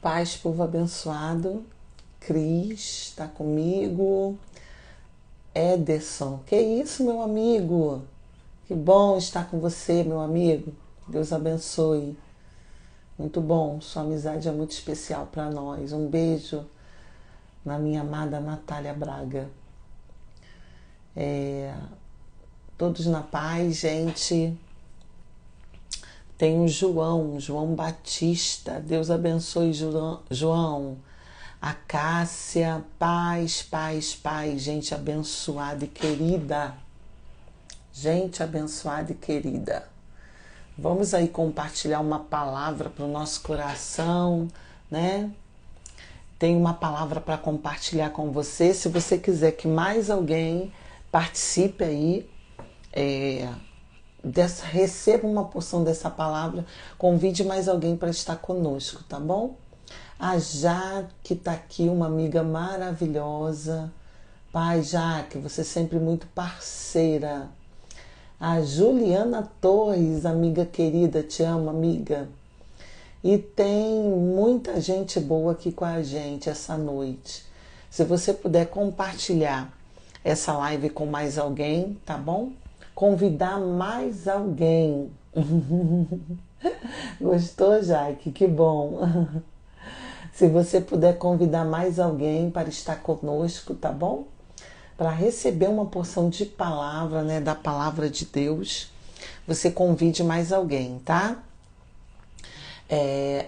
Paz, povo abençoado. Cris, está comigo. Ederson, que isso, meu amigo? Que bom estar com você, meu amigo. Deus abençoe. Muito bom, sua amizade é muito especial para nós. Um beijo na minha amada Natália Braga. Todos na paz, gente. Tem o João Batista. Deus abençoe, João. A Cássia, paz, gente abençoada e querida. Gente abençoada e querida. Vamos aí compartilhar uma palavra para o nosso coração, né? Tem uma palavra para compartilhar com você. Se você quiser que mais alguém participe aí, receba uma porção dessa palavra, convide mais alguém para estar conosco, tá bom? A Jaque está aqui, uma amiga maravilhosa. Pai, Jaque, você é sempre muito parceira. A Juliana Torres, amiga querida, te amo, amiga. E tem muita gente boa aqui com a gente essa noite. Se você puder compartilhar essa live com mais alguém, tá bom? Convidar mais alguém. Gostou, Jaque? Que bom. Se você puder convidar mais alguém para estar conosco, tá bom? Para receber uma porção de palavra, né, da palavra de Deus, você convide mais alguém, tá?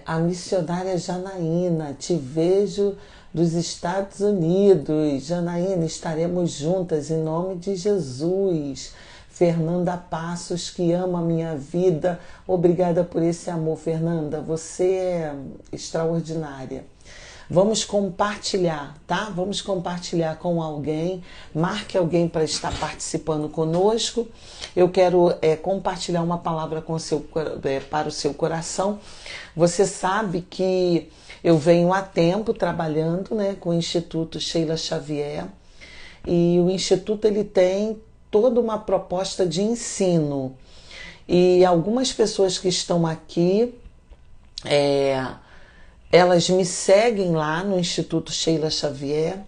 A missionária Janaína, te vejo dos Estados Unidos. Janaína, estaremos juntas em nome de Jesus. Fernanda Passos, que ama a minha vida. Obrigada por esse amor, Fernanda. Você é extraordinária. Vamos compartilhar, tá? Vamos compartilhar com alguém. Marque alguém para estar participando conosco. Eu quero compartilhar uma palavra para o seu coração. Você sabe que eu venho há tempo trabalhando, né, com o Instituto Sheila Xavier. E o Instituto ele tem toda uma proposta de ensino. E algumas pessoas que estão aqui, elas me seguem lá no Instituto Sheila Xavier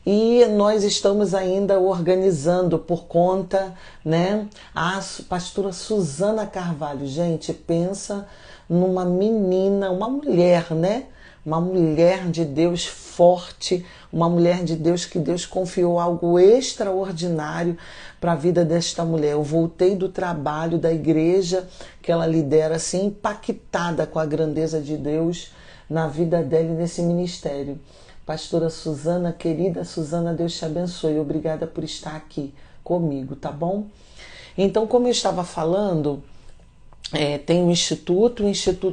e nós estamos ainda organizando por conta, né? A pastora Suzana Carvalho, gente, pensa numa menina, uma mulher, né? Uma mulher de Deus forte, uma mulher de Deus que Deus confiou algo extraordinário para a vida desta mulher. Eu voltei do trabalho da igreja que ela lidera, assim, impactada com a grandeza de Deus na vida dela e nesse ministério. Pastora Suzana, querida Suzana, Deus te abençoe. Obrigada por estar aqui comigo, tá bom? Então, como eu estava falando, tem o Instituto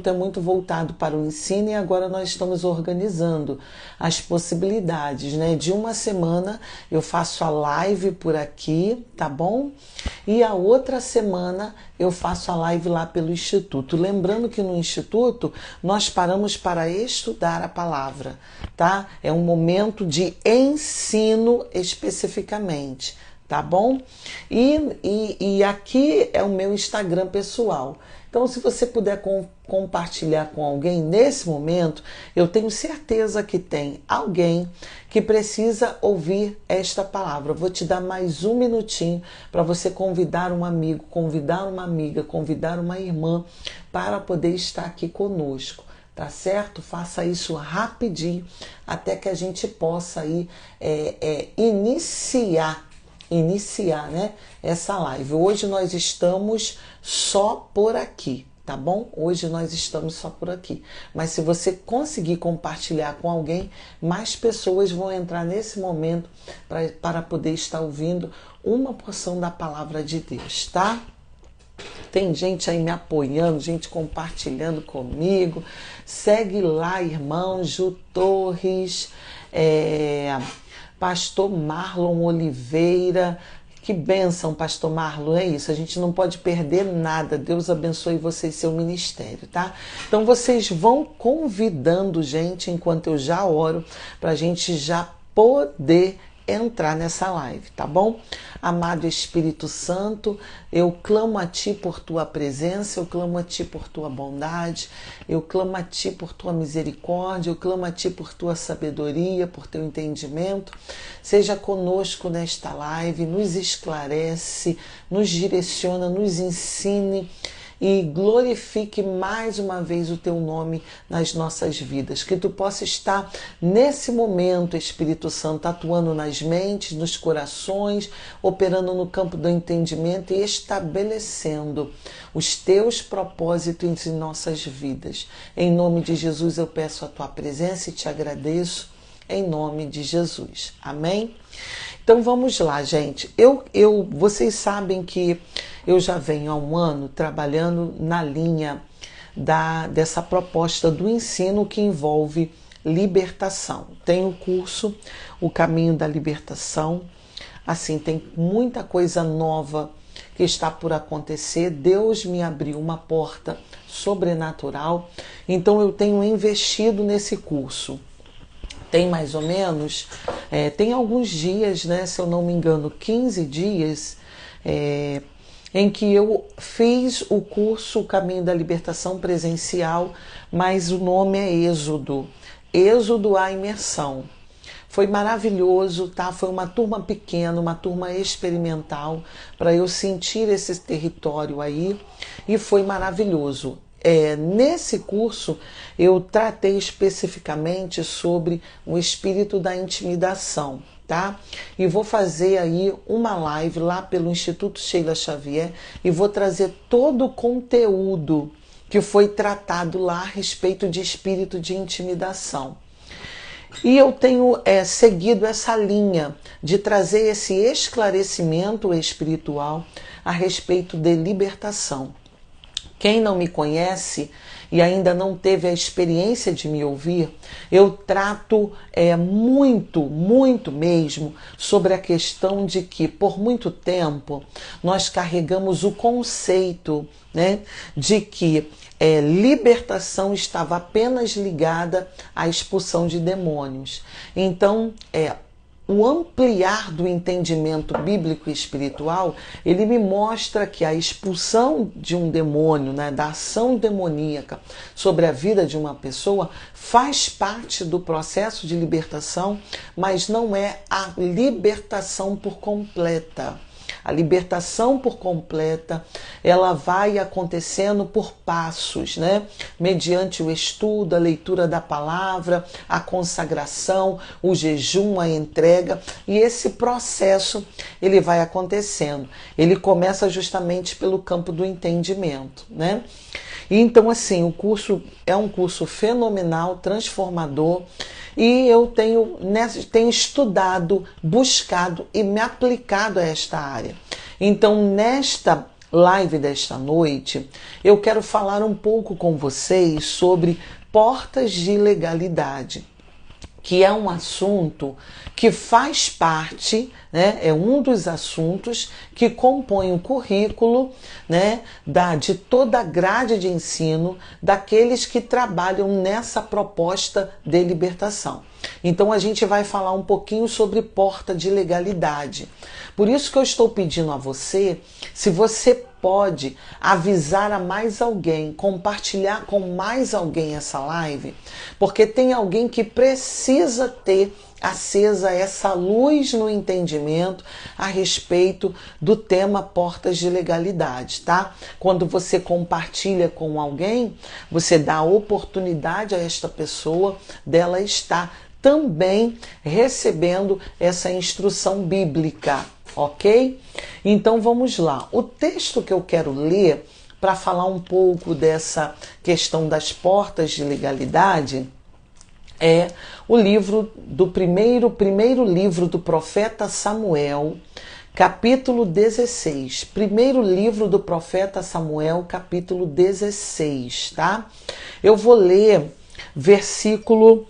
é muito voltado para o ensino e agora nós estamos organizando as possibilidades, né? De uma semana eu faço a live por aqui, tá bom? E a outra semana eu faço a live lá pelo Instituto. Lembrando que no Instituto nós paramos para estudar a palavra, tá? É um momento de ensino especificamente. Tá bom? E aqui é o meu Instagram pessoal. Então, se você puder compartilhar com alguém nesse momento, eu tenho certeza que tem alguém que precisa ouvir esta palavra. Eu vou te dar mais um minutinho para você convidar um amigo, convidar uma amiga, convidar uma irmã para poder estar aqui conosco. Tá certo? Faça isso rapidinho até que a gente possa aí iniciar, né, essa live. Hoje nós estamos só por aqui, tá bom? Hoje nós estamos só por aqui. Mas se você conseguir compartilhar com alguém, mais pessoas vão entrar nesse momento para poder estar ouvindo uma porção da palavra de Deus, tá? Tem gente aí me apoiando, gente compartilhando comigo. Segue lá, irmão Ju Torres, Pastor Marlon Oliveira. Que bênção, Pastor Marlon, é isso, a gente não pode perder nada. Deus abençoe você e seu ministério, tá? Então vocês vão convidando gente enquanto eu já oro, pra gente já poder entrar nessa live, tá bom? Amado Espírito Santo, eu clamo a Ti por Tua presença, eu clamo a Ti por Tua bondade, eu clamo a Ti por Tua misericórdia, eu clamo a Ti por Tua sabedoria, por Teu entendimento. Seja conosco nesta live, nos esclarece, nos direciona, nos ensine e glorifique mais uma vez o Teu nome nas nossas vidas. Que Tu possa estar nesse momento, Espírito Santo, atuando nas mentes, nos corações, operando no campo do entendimento e estabelecendo os Teus propósitos em nossas vidas. Em nome de Jesus eu peço a Tua presença e Te agradeço em nome de Jesus. Amém? Então vamos lá, gente. Vocês sabem que eu já venho há um ano trabalhando na linha dessa proposta do ensino que envolve libertação. Tem o curso O Caminho da Libertação. Assim, tem muita coisa nova que está por acontecer. Deus me abriu uma porta sobrenatural, então eu tenho investido nesse curso. Tem mais ou menos, tem alguns dias, né, se eu não me engano, 15 dias, em que eu fiz o curso O Caminho da Libertação presencial, mas o nome é Êxodo, Êxodo à Imersão. Foi maravilhoso, tá? Foi uma turma pequena, uma turma experimental, para eu sentir esse território aí, e foi maravilhoso. Nesse curso eu tratei especificamente sobre o espírito da intimidação, tá? E vou fazer aí uma live lá pelo Instituto Sheila Xavier e vou trazer todo o conteúdo que foi tratado lá a respeito de espírito de intimidação. E eu tenho seguido essa linha de trazer esse esclarecimento espiritual a respeito de libertação. Quem não me conhece e ainda não teve a experiência de me ouvir, eu trato muito mesmo sobre a questão de que, por muito tempo, nós carregamos o conceito, né, de que libertação estava apenas ligada à expulsão de demônios. Então, o ampliar do entendimento bíblico e espiritual, ele me mostra que a expulsão de um demônio, né, da ação demoníaca sobre a vida de uma pessoa, faz parte do processo de libertação, mas não é a libertação por completa. A libertação por completa, ela vai acontecendo por passos, né? Mediante o estudo, a leitura da palavra, a consagração, o jejum, a entrega. E esse processo, ele vai acontecendo. Ele começa justamente pelo campo do entendimento, né? E então, assim, o curso é um curso fenomenal, transformador, e eu tenho estudado, buscado e me aplicado a esta área. Então, nesta live desta noite, eu quero falar um pouco com vocês sobre portas de legalidade, que é um assunto que faz parte, né, é um dos assuntos que compõe o currículo, né, de toda a grade de ensino daqueles que trabalham nessa proposta de libertação. Então a gente vai falar um pouquinho sobre porta de legalidade. Por isso que eu estou pedindo a você, se você pode avisar a mais alguém, compartilhar com mais alguém essa live, porque tem alguém que precisa ter acesa essa luz no entendimento a respeito do tema portas de legalidade, tá? Quando você compartilha com alguém, você dá oportunidade a esta pessoa dela estar também recebendo essa instrução bíblica, ok? Então vamos lá. O texto que eu quero ler para falar um pouco dessa questão das portas de legalidade é o livro do primeiro livro do profeta Samuel, capítulo 16. Primeiro livro do profeta Samuel, capítulo 16, tá? Eu vou ler o versículo,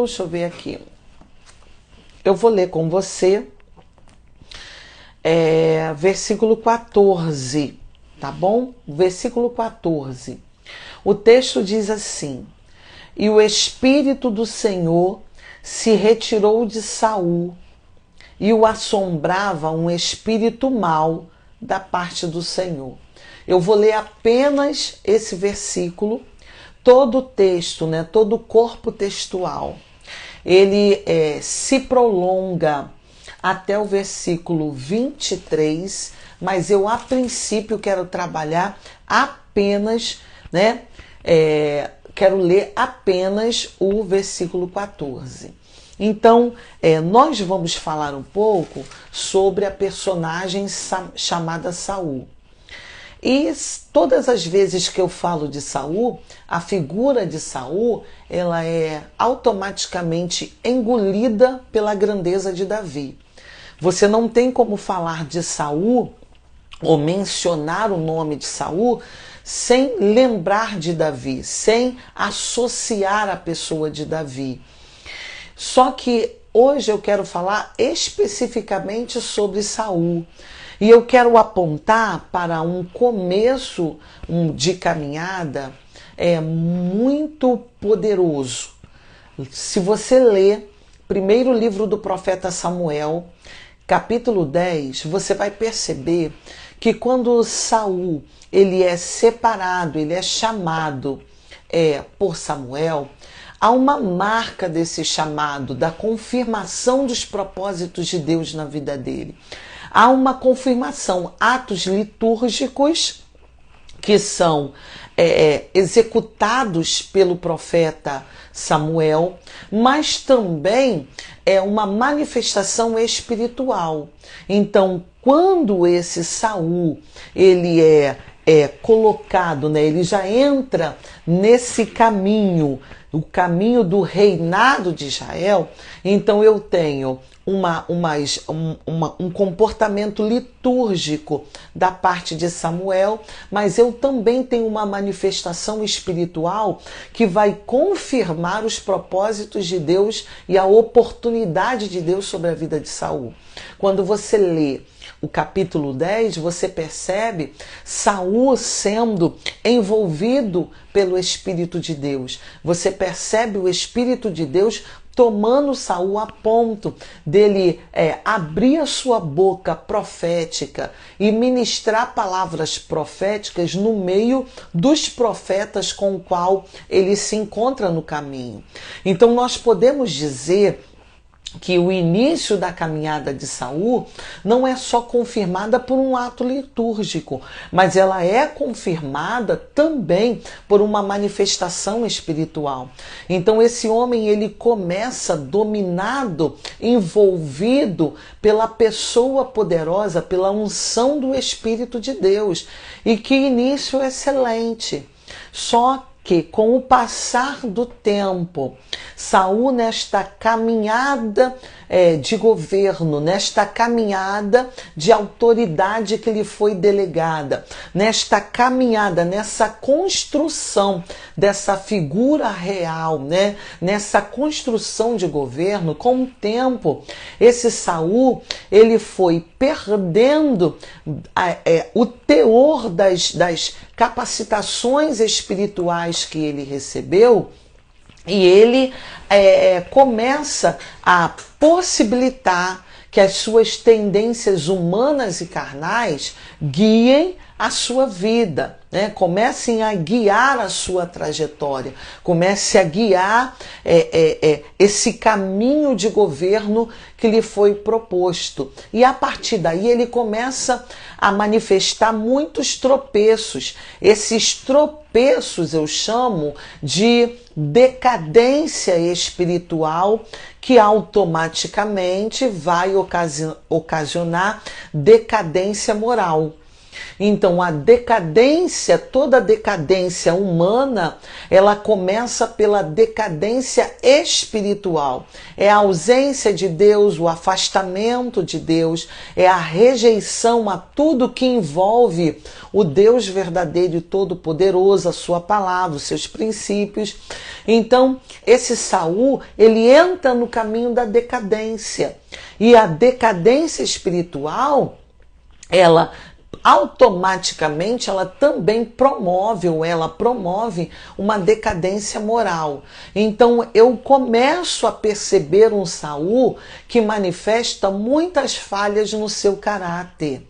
deixa eu ver aqui. Eu vou ler com você versículo 14, tá bom? Versículo 14. O texto diz assim: E o Espírito do Senhor se retirou de Saul e o assombrava um espírito mau da parte do Senhor. Eu vou ler apenas esse versículo, todo o texto, né, todo o corpo textual. Ele se prolonga até o versículo 23, mas eu a princípio quero trabalhar apenas, né, quero ler apenas o versículo 14. Então, nós vamos falar um pouco sobre a personagem chamada Saul. E todas as vezes que eu falo de Saul, a figura de Saul, ela é automaticamente engolida pela grandeza de Davi. Você não tem como falar de Saul ou mencionar o nome de Saul sem lembrar de Davi, sem associar a pessoa de Davi. Só que hoje eu quero falar especificamente sobre Saul. E eu quero apontar para um começo de caminhada muito poderoso. Se você ler primeiro livro do profeta Samuel, capítulo 10, você vai perceber que quando Saul ele é separado, ele é chamado por Samuel, há uma marca desse chamado, da confirmação dos propósitos de Deus na vida dele. Há uma confirmação, atos litúrgicos que são executados pelo profeta Samuel, mas também é uma manifestação espiritual. Então, quando esse Saul ele é colocado, né, ele já entra nesse caminho, o caminho do reinado de Israel, então eu tenho um comportamento litúrgico da parte de Samuel, mas eu também tenho uma manifestação espiritual que vai confirmar os propósitos de Deus e a oportunidade de Deus sobre a vida de Saul. Quando você lê o capítulo 10, você percebe Saul sendo envolvido pelo Espírito de Deus. Você percebe o Espírito de Deus tomando Saul a ponto dele abrir a sua boca profética e ministrar palavras proféticas no meio dos profetas com o qual ele se encontra no caminho. Então nós podemos dizer que o início da caminhada de Saul não é só confirmada por um ato litúrgico, mas ela é confirmada também por uma manifestação espiritual. Então esse homem ele começa dominado, envolvido pela pessoa poderosa, pela unção do Espírito de Deus. E que início excelente! Só que com o passar do tempo, Saul nesta caminhada de governo, nesta caminhada de autoridade que lhe foi delegada, nesta caminhada, nessa construção dessa figura real, né? Nessa construção de governo, com o tempo, esse Saul ele foi perdendo o teor das capacitações espirituais que ele recebeu, e ele começa a possibilitar que as suas tendências humanas e carnais guiem a sua vida, né? Comecem a guiar a sua trajetória, comece a guiar esse caminho de governo que lhe foi proposto. E a partir daí ele começa a manifestar muitos tropeços. Esses tropeços eu chamo de decadência espiritual, que automaticamente vai ocasionar decadência moral. Então a decadência, toda decadência humana, ela começa pela decadência espiritual. É a ausência de Deus, o afastamento de Deus, é a rejeição a tudo que envolve o Deus verdadeiro e todo-poderoso, a sua palavra, os seus princípios. Então esse Saul, ele entra no caminho da decadência. E a decadência espiritual, ela automaticamente ela também promove, ou ela promove uma decadência moral. Então eu começo a perceber um Saul que manifesta muitas falhas no seu caráter.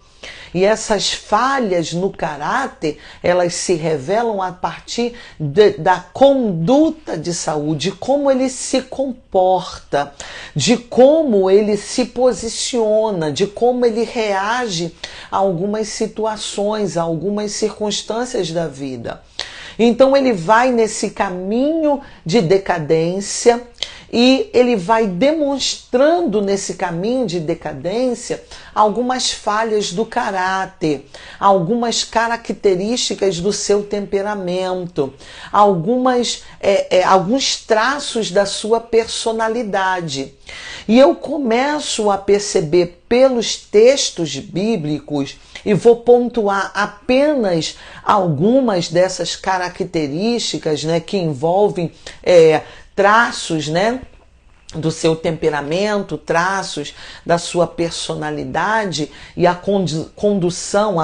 E essas falhas no caráter, elas se revelam a partir da conduta de Saul, de como ele se comporta, de como ele se posiciona, de como ele reage a algumas situações, a algumas circunstâncias da vida. Então ele vai nesse caminho de decadência e ele vai demonstrando nesse caminho de decadência algumas falhas do caráter, algumas características do seu temperamento, alguns traços da sua personalidade. E eu começo a perceber pelos textos bíblicos, e vou pontuar apenas algumas dessas características, né, que envolvem traços, né, do seu temperamento, traços da sua personalidade e a condição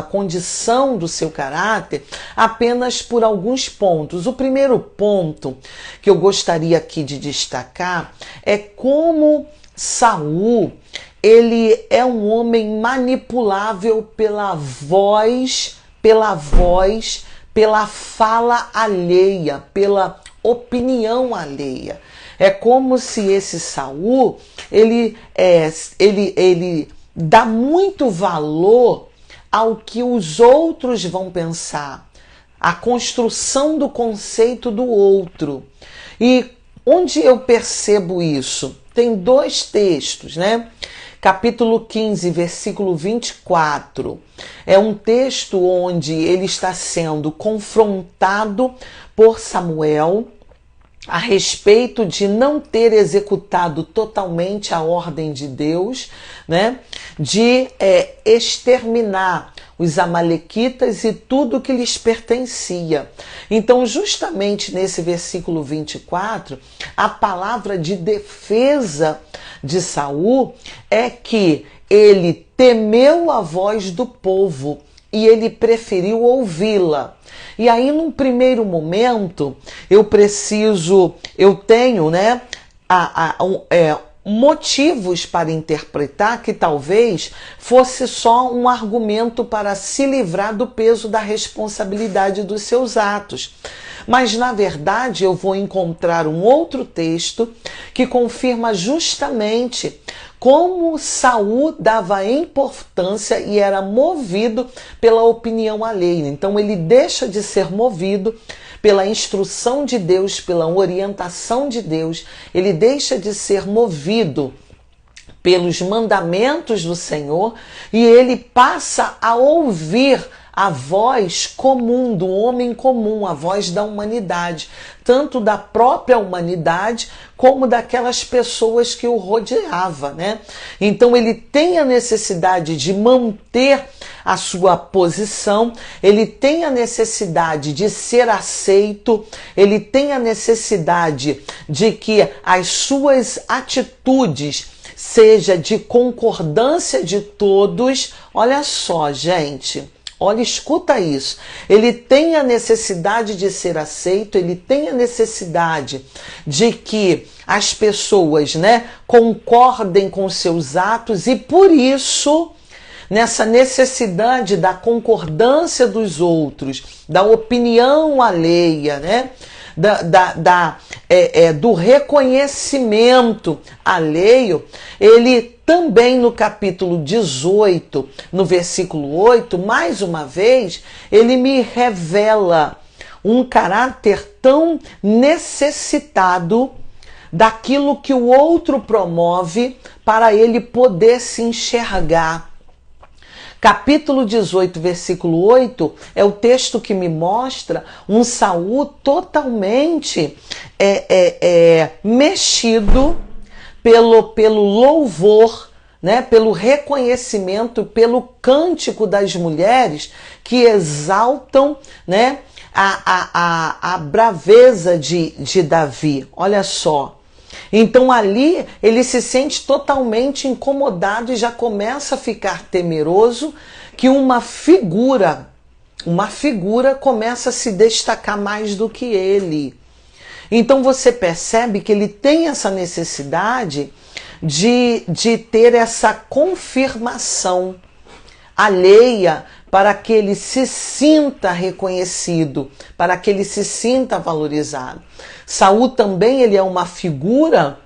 do seu caráter, apenas por alguns pontos. O primeiro ponto que eu gostaria aqui de destacar é como Saul, ele é um homem manipulável pela voz, pela fala alheia, pela opinião alheia. É como se esse Saul, ele dá muito valor ao que os outros vão pensar, a construção do conceito do outro. E onde eu percebo isso? Tem dois textos, né? Capítulo 15, versículo 24. É um texto onde ele está sendo confrontado por Samuel a respeito de não ter executado totalmente a ordem de Deus, né, de exterminar os amalequitas e tudo que lhes pertencia. Então, justamente nesse versículo 24, a palavra de defesa de Saul é que ele temeu a voz do povo e ele preferiu ouvi-la. E aí, num primeiro momento, eu tenho, né, motivos para interpretar que talvez fosse só um argumento para se livrar do peso da responsabilidade dos seus atos. Mas, na verdade, eu vou encontrar um outro texto que confirma justamente como Saul dava importância e era movido pela opinião alheia. Então ele deixa de ser movido pela instrução de Deus, pela orientação de Deus, ele deixa de ser movido pelos mandamentos do Senhor e ele passa a ouvir a voz comum, do homem comum, a voz da humanidade, tanto da própria humanidade como daquelas pessoas que o rodeavam, né? Então ele tem a necessidade de manter a sua posição, ele tem a necessidade de ser aceito, ele tem a necessidade de que as suas atitudes seja de concordância de todos. Olha só, gente. Olha, escuta isso. Ele tem a necessidade de ser aceito, ele tem a necessidade de que as pessoas, né, concordem com seus atos e por isso, nessa necessidade da concordância dos outros, da opinião alheia, né, do reconhecimento alheio, ele também no capítulo 18, no versículo 8, mais uma vez, ele me revela um caráter tão necessitado daquilo que o outro promove para ele poder se enxergar. Capítulo 18, versículo 8, é o texto que me mostra um Saul totalmente mexido pelo louvor, né, pelo reconhecimento, pelo cântico das mulheres que exaltam, né, a braveza de Davi. Olha só. Então ali ele se sente totalmente incomodado e já começa a ficar temeroso que uma figura começa a se destacar mais do que ele. Então você percebe que ele tem essa necessidade de ter essa confirmação alheia para que ele se sinta reconhecido, para que ele se sinta valorizado. Saul também ele é uma figura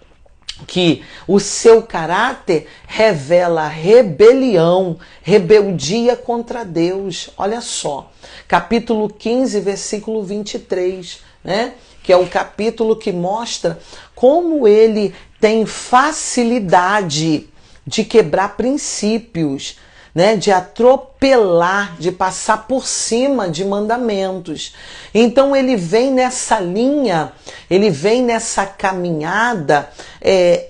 que o seu caráter revela rebelião, rebeldia contra Deus. Olha só, capítulo 15, versículo 23, né? Que é o capítulo que mostra como ele tem facilidade de quebrar princípios, né, de atropelar, de passar por cima de mandamentos. Então ele vem nessa linha, ele vem nessa caminhada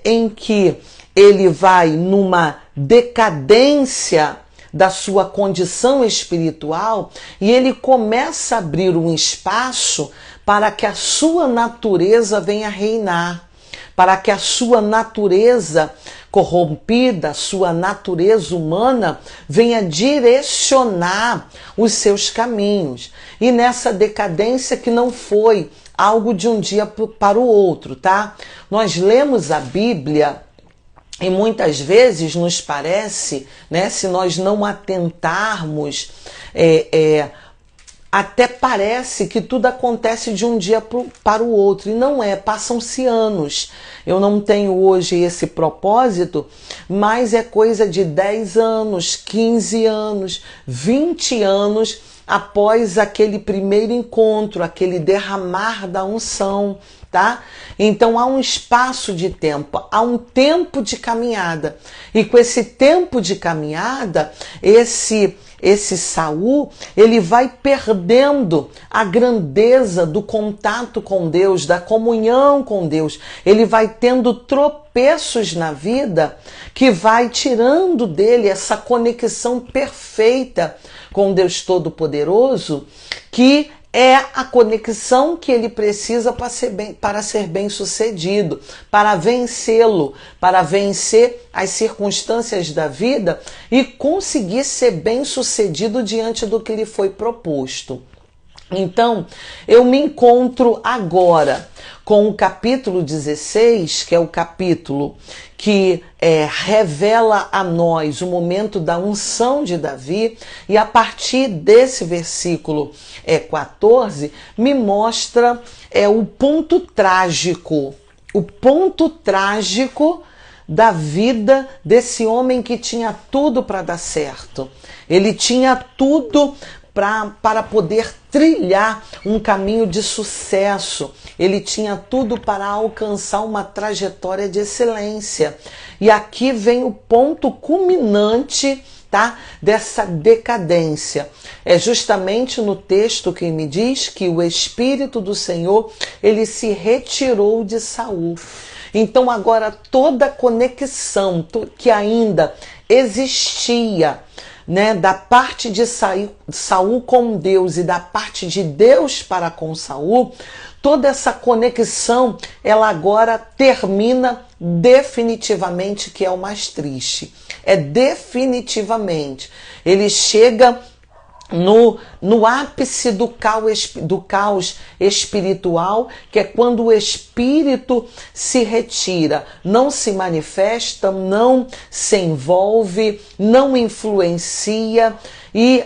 em que ele vai numa decadência da sua condição espiritual e ele começa a abrir um espaço para que a sua natureza venha reinar, para que a sua natureza corrompida, a sua natureza humana venha direcionar os seus caminhos. E nessa decadência que não foi algo de um dia para o outro, tá? Nós lemos a Bíblia e muitas vezes nos parece, né, se nós não atentarmos, até parece que tudo acontece de um dia para o outro, e não é, passam-se anos. Eu não tenho hoje esse propósito, mas é coisa de 10 anos, 15 anos, 20 anos após aquele primeiro encontro, aquele derramar da unção, tá? Então há um espaço de tempo, há um tempo de caminhada, e com esse tempo de caminhada, esse Saul, ele vai perdendo a grandeza do contato com Deus, da comunhão com Deus. Ele vai tendo tropeços na vida que vai tirando dele essa conexão perfeita com Deus Todo-Poderoso, que é a conexão que ele precisa para ser bem-sucedido, para vencê-lo, para vencer as circunstâncias da vida e conseguir ser bem-sucedido diante do que lhe foi proposto. Então, eu me encontro agora com o capítulo 16, que é o capítulo que revela a nós o momento da unção de Davi, e a partir desse versículo 14, me mostra o ponto trágico da vida desse homem que tinha tudo para dar certo. Ele tinha tudo para poder trilhar um caminho de sucesso. Ele tinha tudo para alcançar uma trajetória de excelência. E aqui vem o ponto culminante, tá, dessa decadência. É justamente no texto que me diz que o Espírito do Senhor, ele se retirou de Saul. Então agora toda a conexão que ainda existia, né, da parte de Saul com Deus e da parte de Deus para com Saul, toda essa conexão, ela agora termina definitivamente, que é o mais triste. É definitivamente. Ele chega no ápice do caos espiritual, que é quando o espírito se retira, não se manifesta, não se envolve, não influencia. E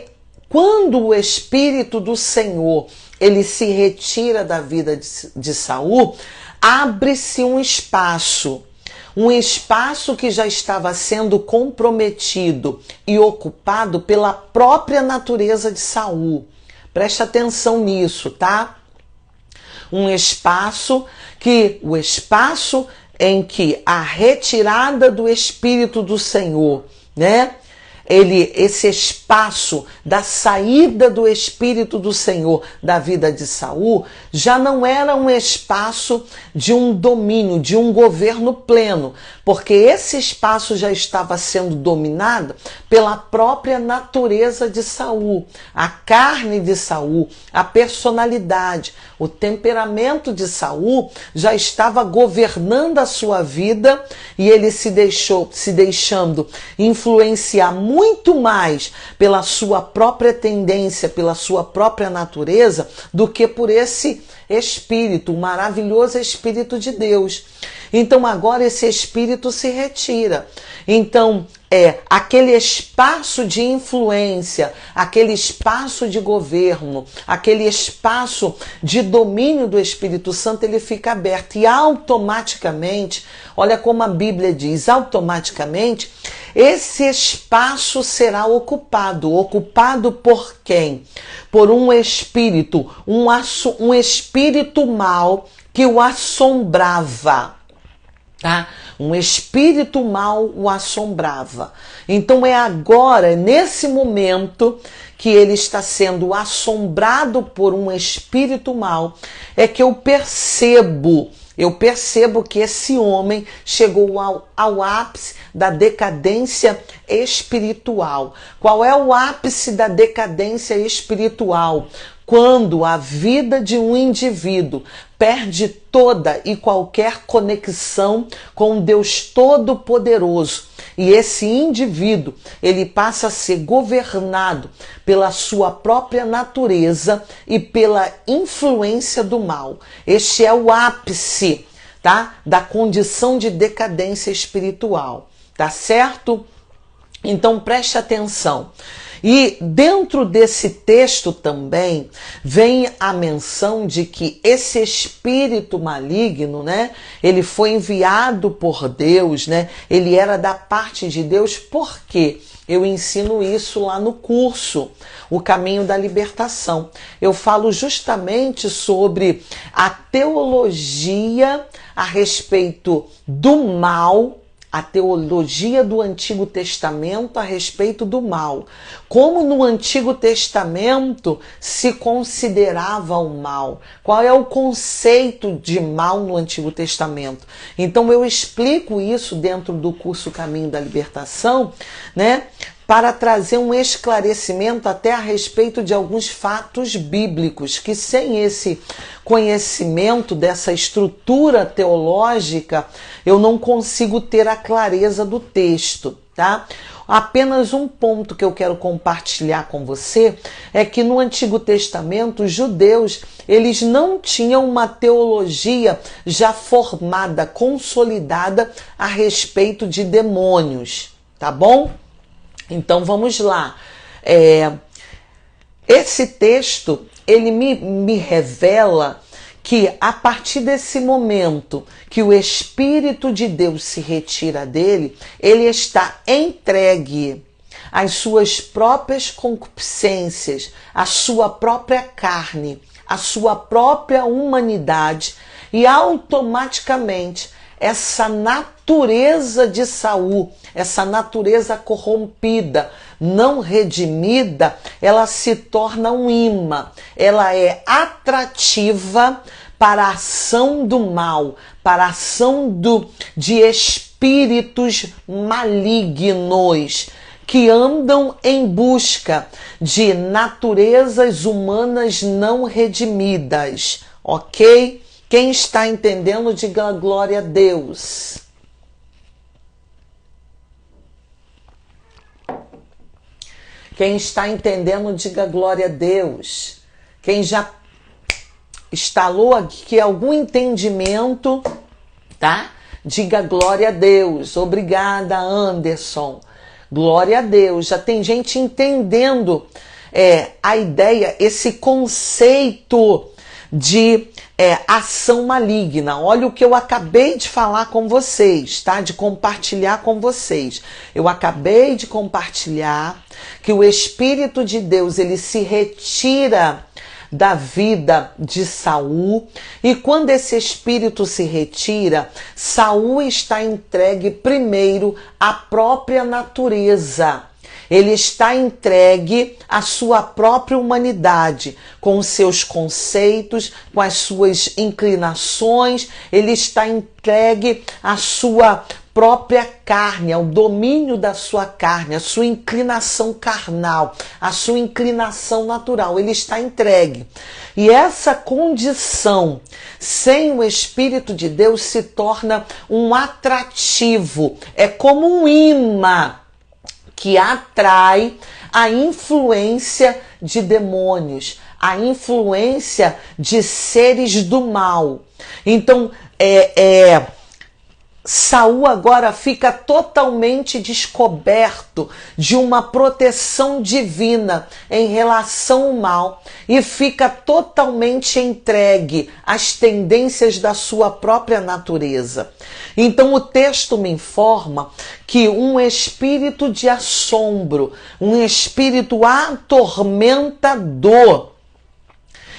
quando o Espírito do Senhor ele se retira da vida de Saul, abre-se um espaço que já estava sendo comprometido e ocupado pela própria natureza de Saul. Preste atenção nisso, tá? O espaço em que a retirada do Espírito do Senhor, né, esse espaço da saída do Espírito do Senhor da vida de Saul já não era um espaço de um domínio, de um governo pleno, porque esse espaço já estava sendo dominado pela própria natureza de Saul, a carne de Saul, a personalidade, o temperamento de Saul já estava governando a sua vida e ele se deixando influenciar muito mais pela sua própria tendência, pela sua própria natureza, do que por esse Espírito, o maravilhoso Espírito de Deus. Então agora esse Espírito se retira. Então aquele espaço de influência, aquele espaço de governo, aquele espaço de domínio do Espírito Santo, ele fica aberto e automaticamente, olha como a Bíblia diz, automaticamente esse espaço será ocupado. Ocupado por quem? Por um espírito, um espírito mau que o assombrava. Tá? Um espírito mau o assombrava. Então é agora, nesse momento, que ele está sendo assombrado por um espírito mau, é que eu percebo que esse homem chegou ao ápice da decadência espiritual. Qual é o ápice da decadência espiritual? Quando a vida de um indivíduo perde toda e qualquer conexão com Deus Todo-Poderoso. E esse indivíduo, ele passa a ser governado pela sua própria natureza e pela influência do mal. Este é o ápice, tá? Da condição de decadência espiritual, tá certo? Então preste atenção. E dentro desse texto também vem a menção de que esse espírito maligno, né, ele foi enviado por Deus, né, ele era da parte de Deus. Por quê? Eu ensino isso lá no curso, O Caminho da Libertação. Eu falo justamente sobre a teologia a respeito do mal, a teologia do Antigo Testamento a respeito do mal. Como no Antigo Testamento se considerava o mal? Qual é o conceito de mal no Antigo Testamento? Então eu explico isso dentro do curso Caminho da Libertação, né? Para trazer um esclarecimento até a respeito de alguns fatos bíblicos, que sem esse conhecimento dessa estrutura teológica, eu não consigo ter a clareza do texto, tá? Apenas um ponto que eu quero compartilhar com você é que no Antigo Testamento os judeus, eles não tinham uma teologia já formada, consolidada a respeito de demônios, tá bom? Então vamos lá. Esse texto, ele me revela que a partir desse momento que o Espírito de Deus se retira dele, ele está entregue às suas próprias concupiscências, à sua própria carne, à sua própria humanidade, e automaticamente essa natureza de Saul, essa natureza corrompida, não redimida, ela se torna um imã, ela é atrativa para a ação do mal, para a ação de espíritos malignos que andam em busca de naturezas humanas não redimidas, ok? Quem está entendendo, diga glória a Deus. Quem está entendendo, diga glória a Deus. Quem já instalou aqui algum entendimento, tá? Diga glória a Deus. Obrigada, Anderson. Glória a Deus. Já tem gente entendendo a ideia, esse conceito de ação maligna. Olha o que eu acabei de falar com vocês, tá? De compartilhar com vocês. Eu acabei de compartilhar que o Espírito de Deus, ele se retira da vida de Saul, e quando esse espírito se retira, Saul está entregue primeiro à própria natureza. ele está entregue à sua própria humanidade, com os seus conceitos, com as suas inclinações, ele está entregue à sua própria carne, ao domínio da sua carne, a sua inclinação carnal, a sua inclinação natural, ele está entregue. E essa condição, sem o Espírito de Deus, se torna um atrativo, é como um imã que atrai a influência de demônios, a influência de seres do mal. Então, Saul agora fica totalmente descoberto de uma proteção divina em relação ao mal e fica totalmente entregue às tendências da sua própria natureza. Então o texto me informa que um espírito de assombro, um espírito atormentador,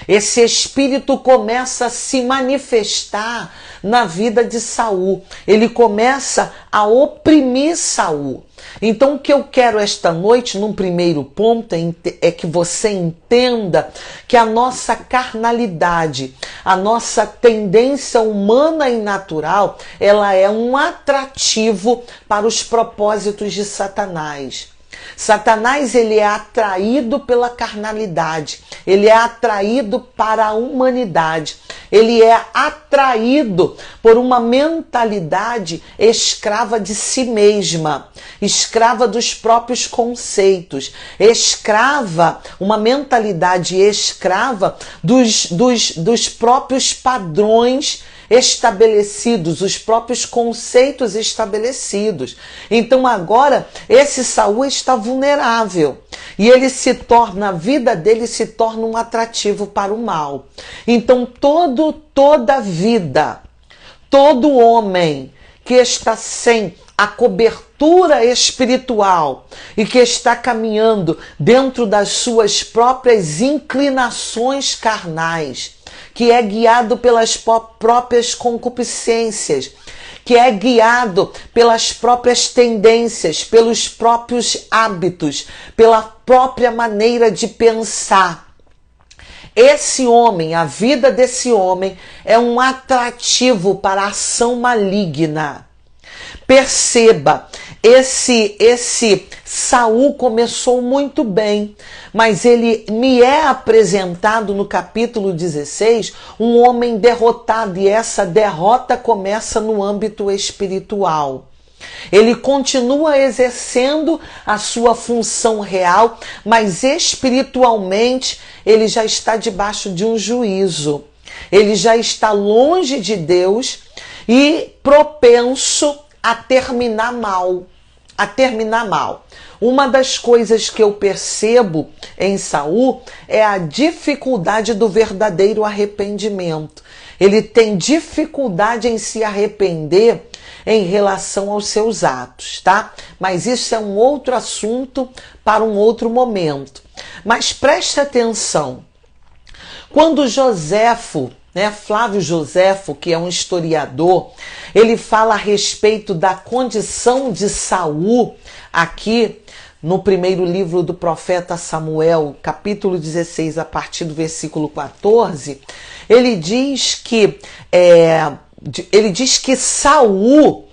esse espírito começa a se manifestar na vida de Saul. Ele começa a oprimir Saul. Então o que eu quero esta noite, num primeiro ponto, é que você entenda que a nossa carnalidade, a nossa tendência humana e natural, ela é um atrativo para os propósitos de Satanás. Satanás, ele é atraído pela carnalidade, ele é atraído para a humanidade, ele é atraído por uma mentalidade escrava de si mesma, escrava dos próprios conceitos, uma mentalidade escrava dos próprios padrões estabelecidos, os próprios conceitos estabelecidos. Então agora esse Saul está vulnerável e ele se torna, a vida dele se torna um atrativo para o mal. Então toda vida, todo homem que está sem a cobertura espiritual e que está caminhando dentro das suas próprias inclinações carnais, que é guiado pelas próprias concupiscências, que é guiado pelas próprias tendências, pelos próprios hábitos, pela própria maneira de pensar. Esse homem, a vida desse homem, é um atrativo para a ação maligna. Perceba, esse Saul começou muito bem, mas ele me é apresentado no capítulo 16 um homem derrotado, e essa derrota começa no âmbito espiritual. Ele continua exercendo a sua função real, mas espiritualmente ele já está debaixo de um juízo. Ele já está longe de Deus e propenso a terminar mal. Uma das coisas que eu percebo em Saul é a dificuldade do verdadeiro arrependimento. Ele tem dificuldade em se arrepender em relação aos seus atos, tá? Mas isso é um outro assunto para um outro momento. Mas preste atenção. Quando Joséfo, Flávio Joséfo, que é um historiador, ele fala a respeito da condição de Saul aqui no primeiro livro do profeta Samuel, capítulo 16, a partir do versículo 14, ele diz que Saul,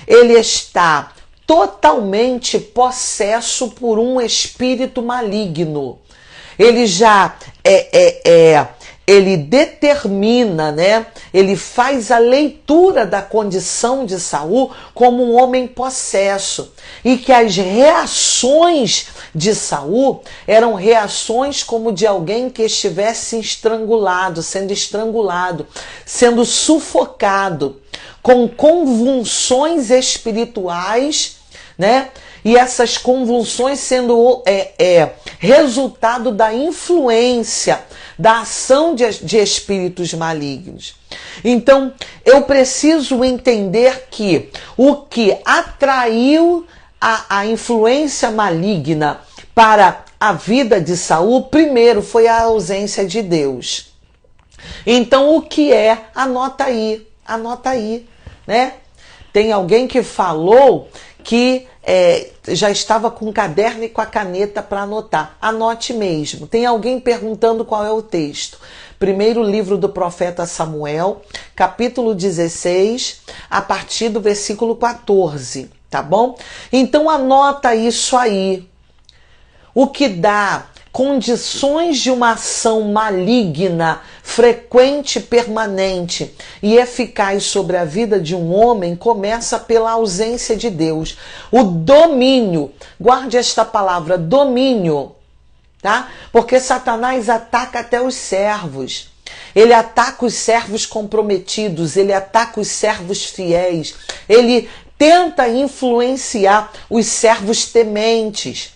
ele está totalmente possesso por um espírito maligno. Ele já ele determina, ele faz a leitura da condição de Saul como um homem possesso, e que as reações de Saul eram reações como de alguém que estivesse sendo estrangulado, sendo sufocado, com convulsões espirituais, e essas convulsões sendo resultado da influência, da ação de espíritos malignos. Então, eu preciso entender que o que atraiu a influência maligna para a vida de Saul, primeiro foi a ausência de Deus. Então, o que é? Anota aí, Tem alguém que falou que já estava com o caderno e com a caneta para anotar. Anote mesmo. Tem alguém perguntando qual é o texto. Primeiro livro do profeta Samuel, capítulo 16, a partir do versículo 14, tá bom? Então anota isso aí. O que dá condições de uma ação maligna, frequente, permanente e eficaz sobre a vida de um homem começa pela ausência de Deus. O domínio, guarde esta palavra, domínio, tá? Porque Satanás ataca até os servos. Ele ataca os servos comprometidos, ele ataca os servos fiéis, ele tenta influenciar os servos tementes.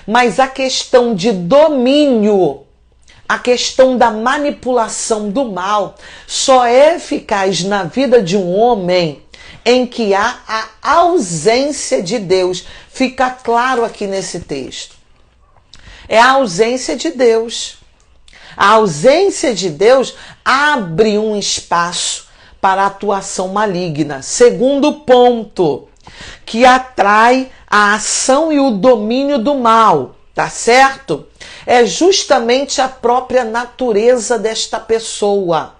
Mas a questão de domínio, a questão da manipulação do mal, só é eficaz na vida de um homem em que há a ausência de Deus. Fica claro aqui nesse texto. É a ausência de Deus. A ausência de Deus abre um espaço para a atuação maligna. Segundo ponto, que atrai a ação e o domínio do mal, tá certo? É justamente a própria natureza desta pessoa.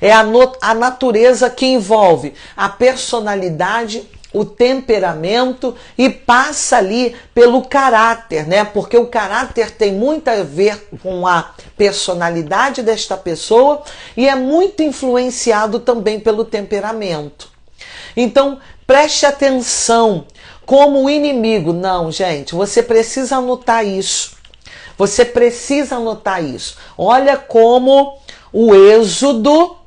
É a natureza que envolve a personalidade, o temperamento e passa ali pelo caráter, né? Porque o caráter tem muito a ver com a personalidade desta pessoa e é muito influenciado também pelo temperamento. Então, preste atenção como o inimigo. Não, gente, você precisa anotar isso. Você precisa anotar isso. Olha como o êxodo,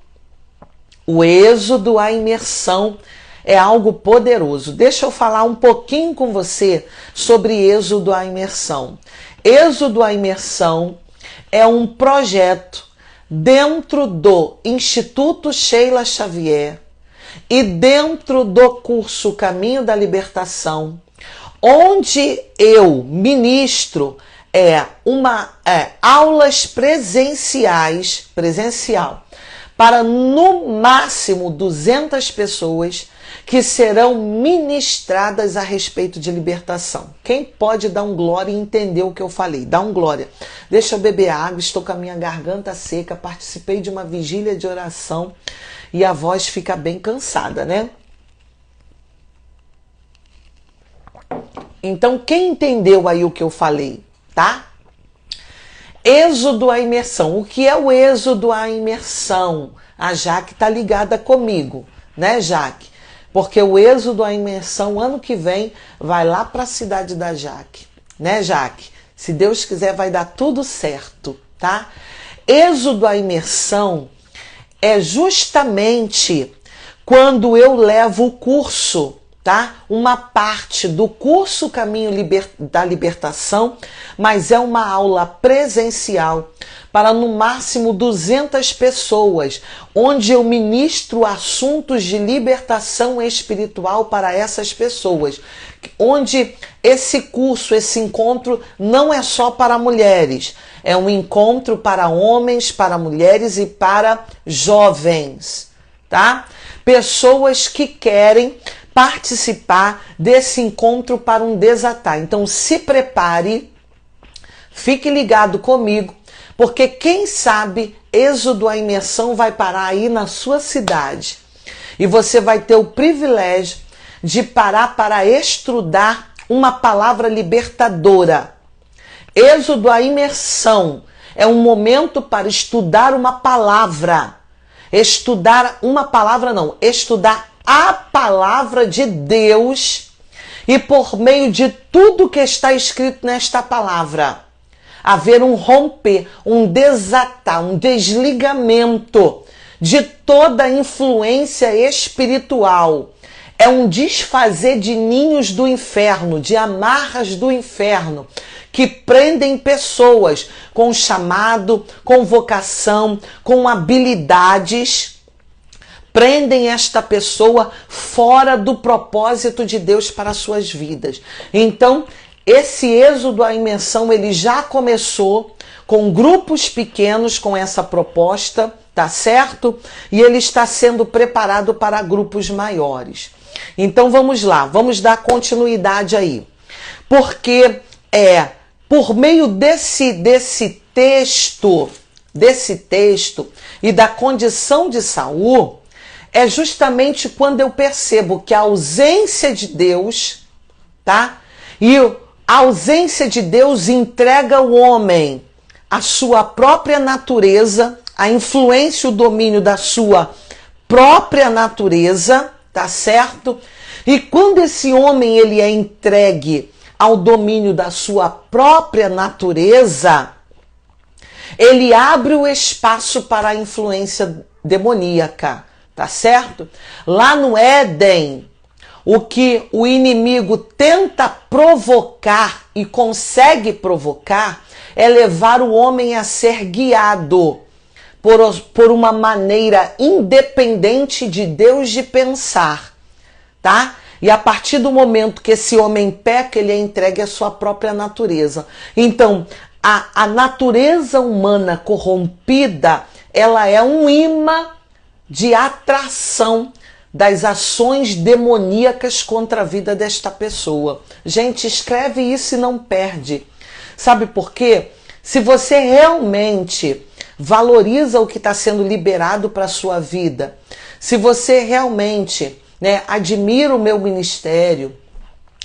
a imersão é algo poderoso. Deixa eu falar um pouquinho com você sobre êxodo à imersão. Êxodo à imersão é um projeto dentro do Instituto Sheila Xavier e dentro do curso Caminho da Libertação, onde eu ministro aulas presencial, para no máximo 200 pessoas que serão ministradas a respeito de libertação. Quem pode dar um glória e entender o que eu falei? Dá um glória. Deixa eu beber água, estou com a minha garganta seca, participei de uma vigília de oração e a voz fica bem cansada, né? Então, quem entendeu aí o que eu falei, tá? Êxodo à imersão. O que é o êxodo à imersão? A Jaque tá ligada comigo, né, Jaque? Porque o êxodo à imersão, ano que vem, vai lá para a cidade da Jaque, né, Jaque? Se Deus quiser, vai dar tudo certo, tá? Êxodo à imersão é justamente quando eu levo o curso, tá? Uma parte do curso Caminho da Libertação, mas é uma aula presencial para no máximo 200 pessoas, onde eu ministro assuntos de libertação espiritual para essas pessoas, onde esse curso, esse encontro não é só para mulheres, é um encontro para homens, para mulheres e para jovens, tá? Pessoas que querem participar desse encontro para um desatar. Então se prepare, fique ligado comigo, porque quem sabe êxodo à imersão vai parar aí na sua cidade e você vai ter o privilégio de parar para estudar uma palavra libertadora. Êxodo à imersão é um momento para estudar uma palavra. Estudar a palavra de Deus e por meio de tudo que está escrito nesta palavra, haver um romper, um desatar, um desligamento de toda influência espiritual. É um desfazer de ninhos do inferno, de amarras do inferno, que prendem pessoas com chamado, com vocação, com habilidades, prendem esta pessoa fora do propósito de Deus para as suas vidas. Então, esse êxodo à imersão, ele já começou com grupos pequenos com essa proposta, tá certo? E ele está sendo preparado para grupos maiores. Então vamos lá, vamos dar continuidade aí. Porque por meio desse texto e da condição de Saul, é justamente quando eu percebo que a ausência de Deus, tá? E a ausência de Deus entrega ao homem a sua própria natureza, a influência e o domínio da sua própria natureza, tá certo? E quando esse homem ele é entregue ao domínio da sua própria natureza, ele abre o espaço para a influência demoníaca, tá certo? Lá no Éden, o que o inimigo tenta provocar e consegue provocar é levar o homem a ser guiado por uma maneira independente de Deus de pensar, tá? E a partir do momento que esse homem peca, ele é entregue à sua própria natureza. Então, a natureza humana corrompida, ela é um imã de atração das ações demoníacas contra a vida desta pessoa. Gente, escreve isso e não perde. Sabe por quê? Se você realmente valoriza o que está sendo liberado para a sua vida, se você realmente admira o meu ministério,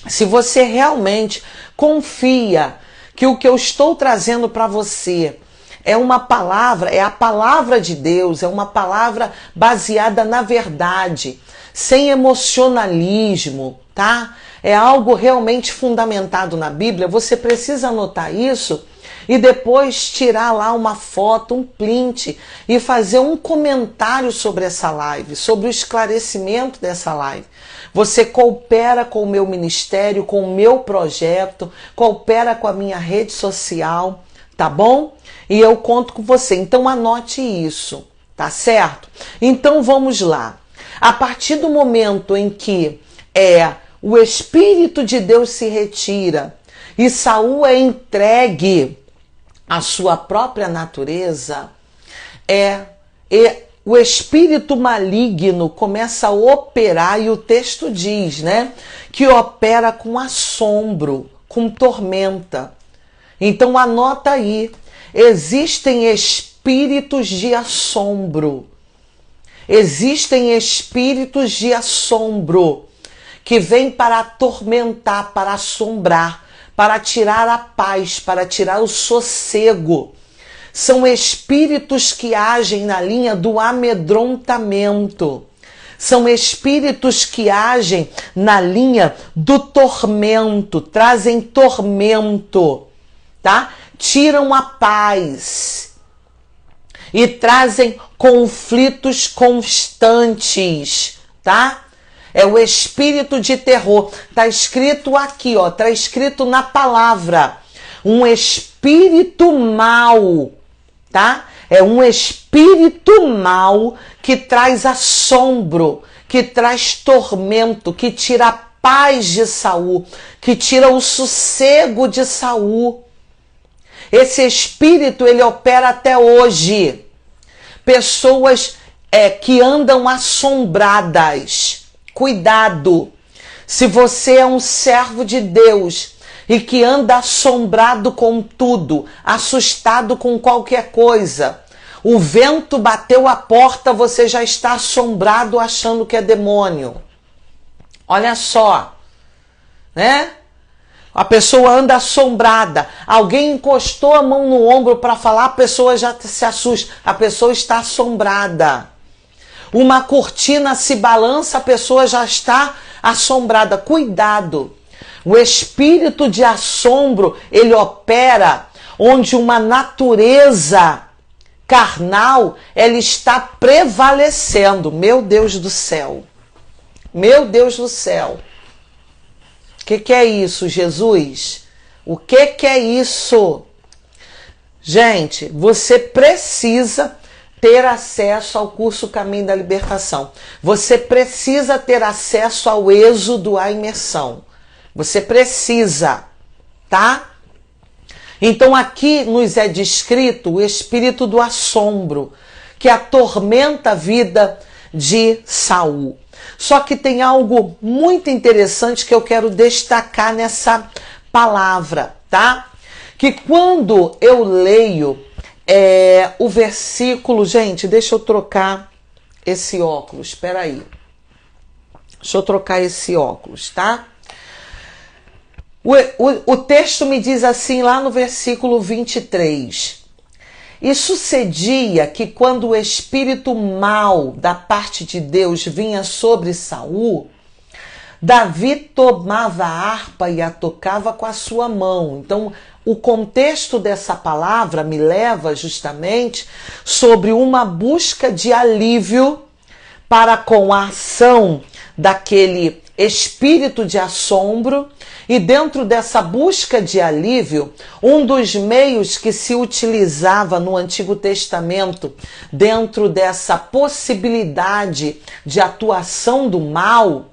se você realmente confia que o que eu estou trazendo para você é uma palavra, é a palavra de Deus, é uma palavra baseada na verdade, sem emocionalismo, tá? É algo realmente fundamentado na Bíblia. Você precisa anotar isso e depois tirar lá uma foto, um print e fazer um comentário sobre essa live, sobre o esclarecimento dessa live. Você coopera com o meu ministério, com o meu projeto, coopera com a minha rede social, tá bom? E eu conto com você. Então anote isso, tá certo? Então vamos lá. A partir do momento em que o Espírito de Deus se retira e Saul é entregue à sua própria natureza, o espírito maligno começa a operar, e o texto diz, que opera com assombro, com tormenta. Então anota aí, existem espíritos de assombro. Existem espíritos de assombro que vêm para atormentar, para assombrar, para tirar a paz, para tirar o sossego. São espíritos que agem na linha do amedrontamento. São espíritos que agem na linha do tormento, trazem tormento, tá? Tiram a paz e trazem conflitos constantes, tá? É o espírito de terror. Tá escrito aqui, tá escrito na palavra. Um espírito mau, tá? É um espírito mau que traz assombro, que traz tormento, que tira a paz de Saul, que tira o sossego de Saul. Esse espírito, ele opera até hoje. Pessoas que andam assombradas. Cuidado, se você é um servo de Deus e que anda assombrado com tudo, assustado com qualquer coisa, o vento bateu a porta, você já está assombrado achando que é demônio. Olha só, A pessoa anda assombrada, alguém encostou a mão no ombro para falar, a pessoa já se assusta, a pessoa está assombrada. Uma cortina se balança, a pessoa já está assombrada. Cuidado! O espírito de assombro, ele opera onde uma natureza carnal, ela está prevalecendo. Meu Deus do céu! Meu Deus do céu! O que é isso, Jesus? O que é isso? Gente, você precisa ter acesso ao curso Caminho da Libertação. Você precisa ter acesso ao êxodo, à imersão. Você precisa, tá? Então aqui nos é descrito o espírito do assombro, que atormenta a vida de Saul. Só que tem algo muito interessante que eu quero destacar nessa palavra, tá? Que quando eu leio o versículo... Gente, deixa eu trocar esse óculos, espera aí. Deixa eu trocar esse óculos, tá? O texto me diz assim lá no versículo 23. E sucedia que quando o espírito mau da parte de Deus vinha sobre Saul, Davi tomava a harpa e a tocava com a sua mão. Então, o contexto dessa palavra me leva justamente sobre uma busca de alívio para com a ação daquele espírito de assombro, e dentro dessa busca de alívio, um dos meios que se utilizava no Antigo Testamento, dentro dessa possibilidade de atuação do mal,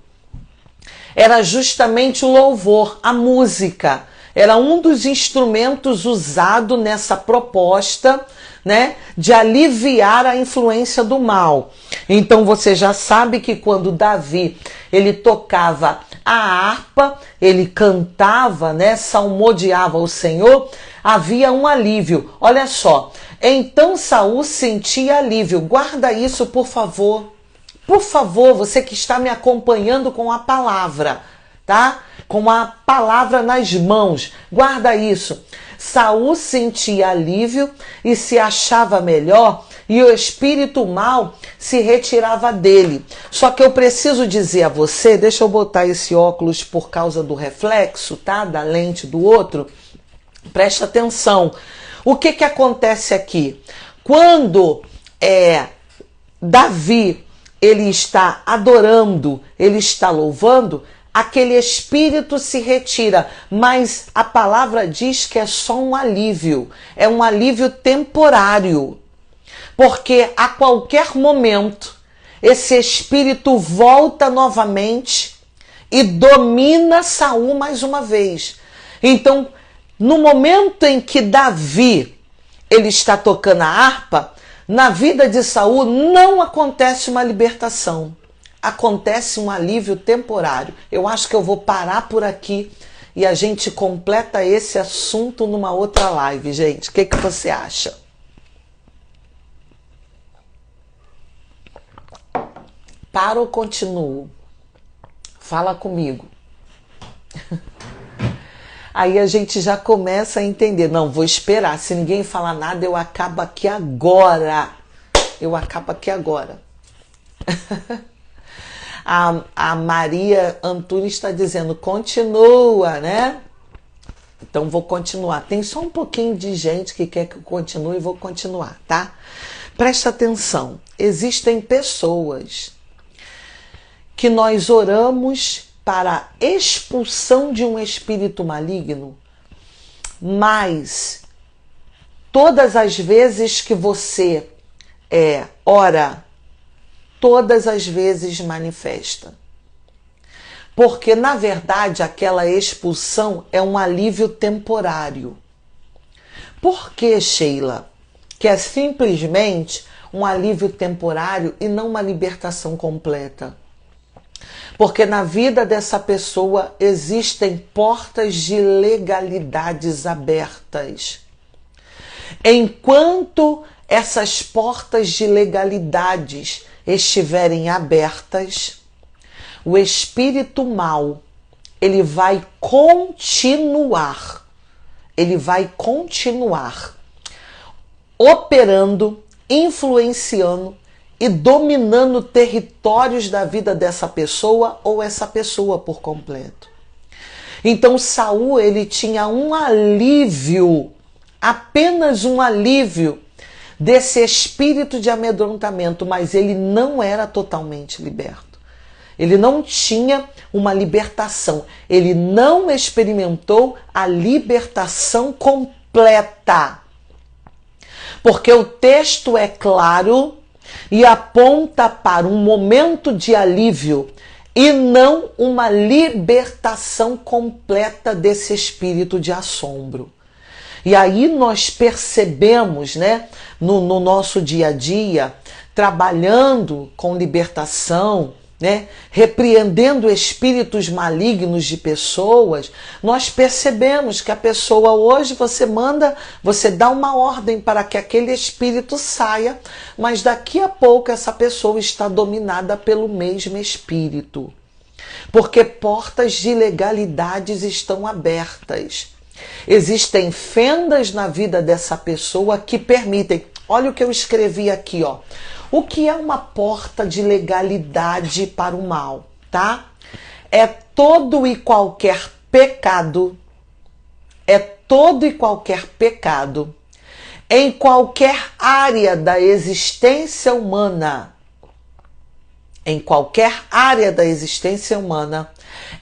era justamente o louvor, a música. Era um dos instrumentos usado nessa proposta, né, de aliviar a influência do mal. Então você já sabe que quando Davi ele tocava a harpa, ele cantava, né, salmodiava o Senhor, havia um alívio. Olha só, então Saul sentia alívio. Guarda isso, por favor. Por favor, você que está me acompanhando com a palavra, tá? Com a palavra nas mãos, guarda isso. Saul sentia alívio e se achava melhor, e o espírito mau se retirava dele. Só que eu preciso dizer a você, deixa eu botar esse óculos por causa do reflexo, tá? Da lente do outro. Presta atenção. O que acontece aqui? Quando Davi ele está adorando, ele está louvando, aquele espírito se retira, mas a palavra diz que é só um alívio, é um alívio temporário, porque a qualquer momento esse espírito volta novamente e domina Saul mais uma vez. Então, no momento em que Davi ele está tocando a harpa, na vida de Saul não acontece uma libertação. Acontece um alívio temporário. Eu acho que eu vou parar por aqui e a gente completa esse assunto numa outra live, gente. O que você acha? Para ou continuo? Fala comigo. Aí a gente já começa a entender. Não, vou esperar. Se ninguém falar nada, eu acabo aqui agora. Eu acabo aqui agora. A Maria Antunes está dizendo, continua, né? Então vou continuar. Tem só um pouquinho de gente que quer que eu continue e vou continuar, tá? Presta atenção. Existem pessoas que nós oramos para a expulsão de um espírito maligno, mas todas as vezes que você ora, todas as vezes manifesta. Porque, na verdade, aquela expulsão é um alívio temporário. Por que, Sheila? Que é simplesmente um alívio temporário e não uma libertação completa. Porque na vida dessa pessoa existem portas de legalidades abertas. Enquanto essas portas de legalidades estiverem abertas, o espírito mau, ele vai continuar operando, influenciando e dominando territórios da vida dessa pessoa ou essa pessoa por completo. Então Saul, ele tinha um alívio, apenas um alívio desse espírito de amedrontamento, mas ele não era totalmente liberto. Ele não tinha uma libertação, ele não experimentou a libertação completa. Porque o texto é claro e aponta para um momento de alívio e não uma libertação completa desse espírito de assombro. E aí nós percebemos, né, no nosso dia a dia, trabalhando com libertação, né, repreendendo espíritos malignos de pessoas, nós percebemos que a pessoa hoje você dá uma ordem para que aquele espírito saia, mas daqui a pouco essa pessoa está dominada pelo mesmo espírito. Porque portas de ilegalidades estão abertas. Existem fendas na vida dessa pessoa que permitem. Olha o que eu escrevi aqui, ó. O que é uma porta de legalidade para o mal, tá? É todo e qualquer pecado, em qualquer área da existência humana,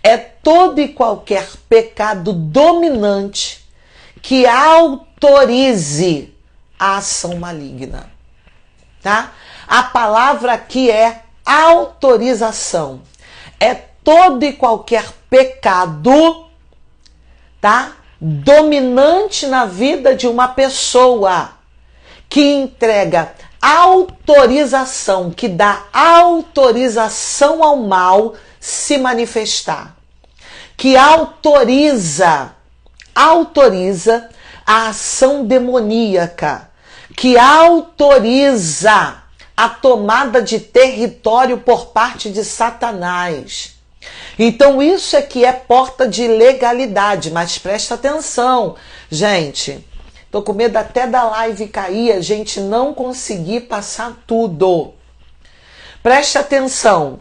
é todo e qualquer pecado dominante que autorize a ação maligna, tá? A palavra aqui é autorização. É todo e qualquer pecado, tá? Dominante na vida de uma pessoa que entrega autorização, que dá autorização ao mal se manifestar, que autoriza a ação demoníaca, que autoriza a tomada de território por parte de Satanás. Então isso é que é porta de legalidade, mas presta atenção, gente. Tô com medo até da live cair, a gente não conseguir passar tudo. Preste atenção.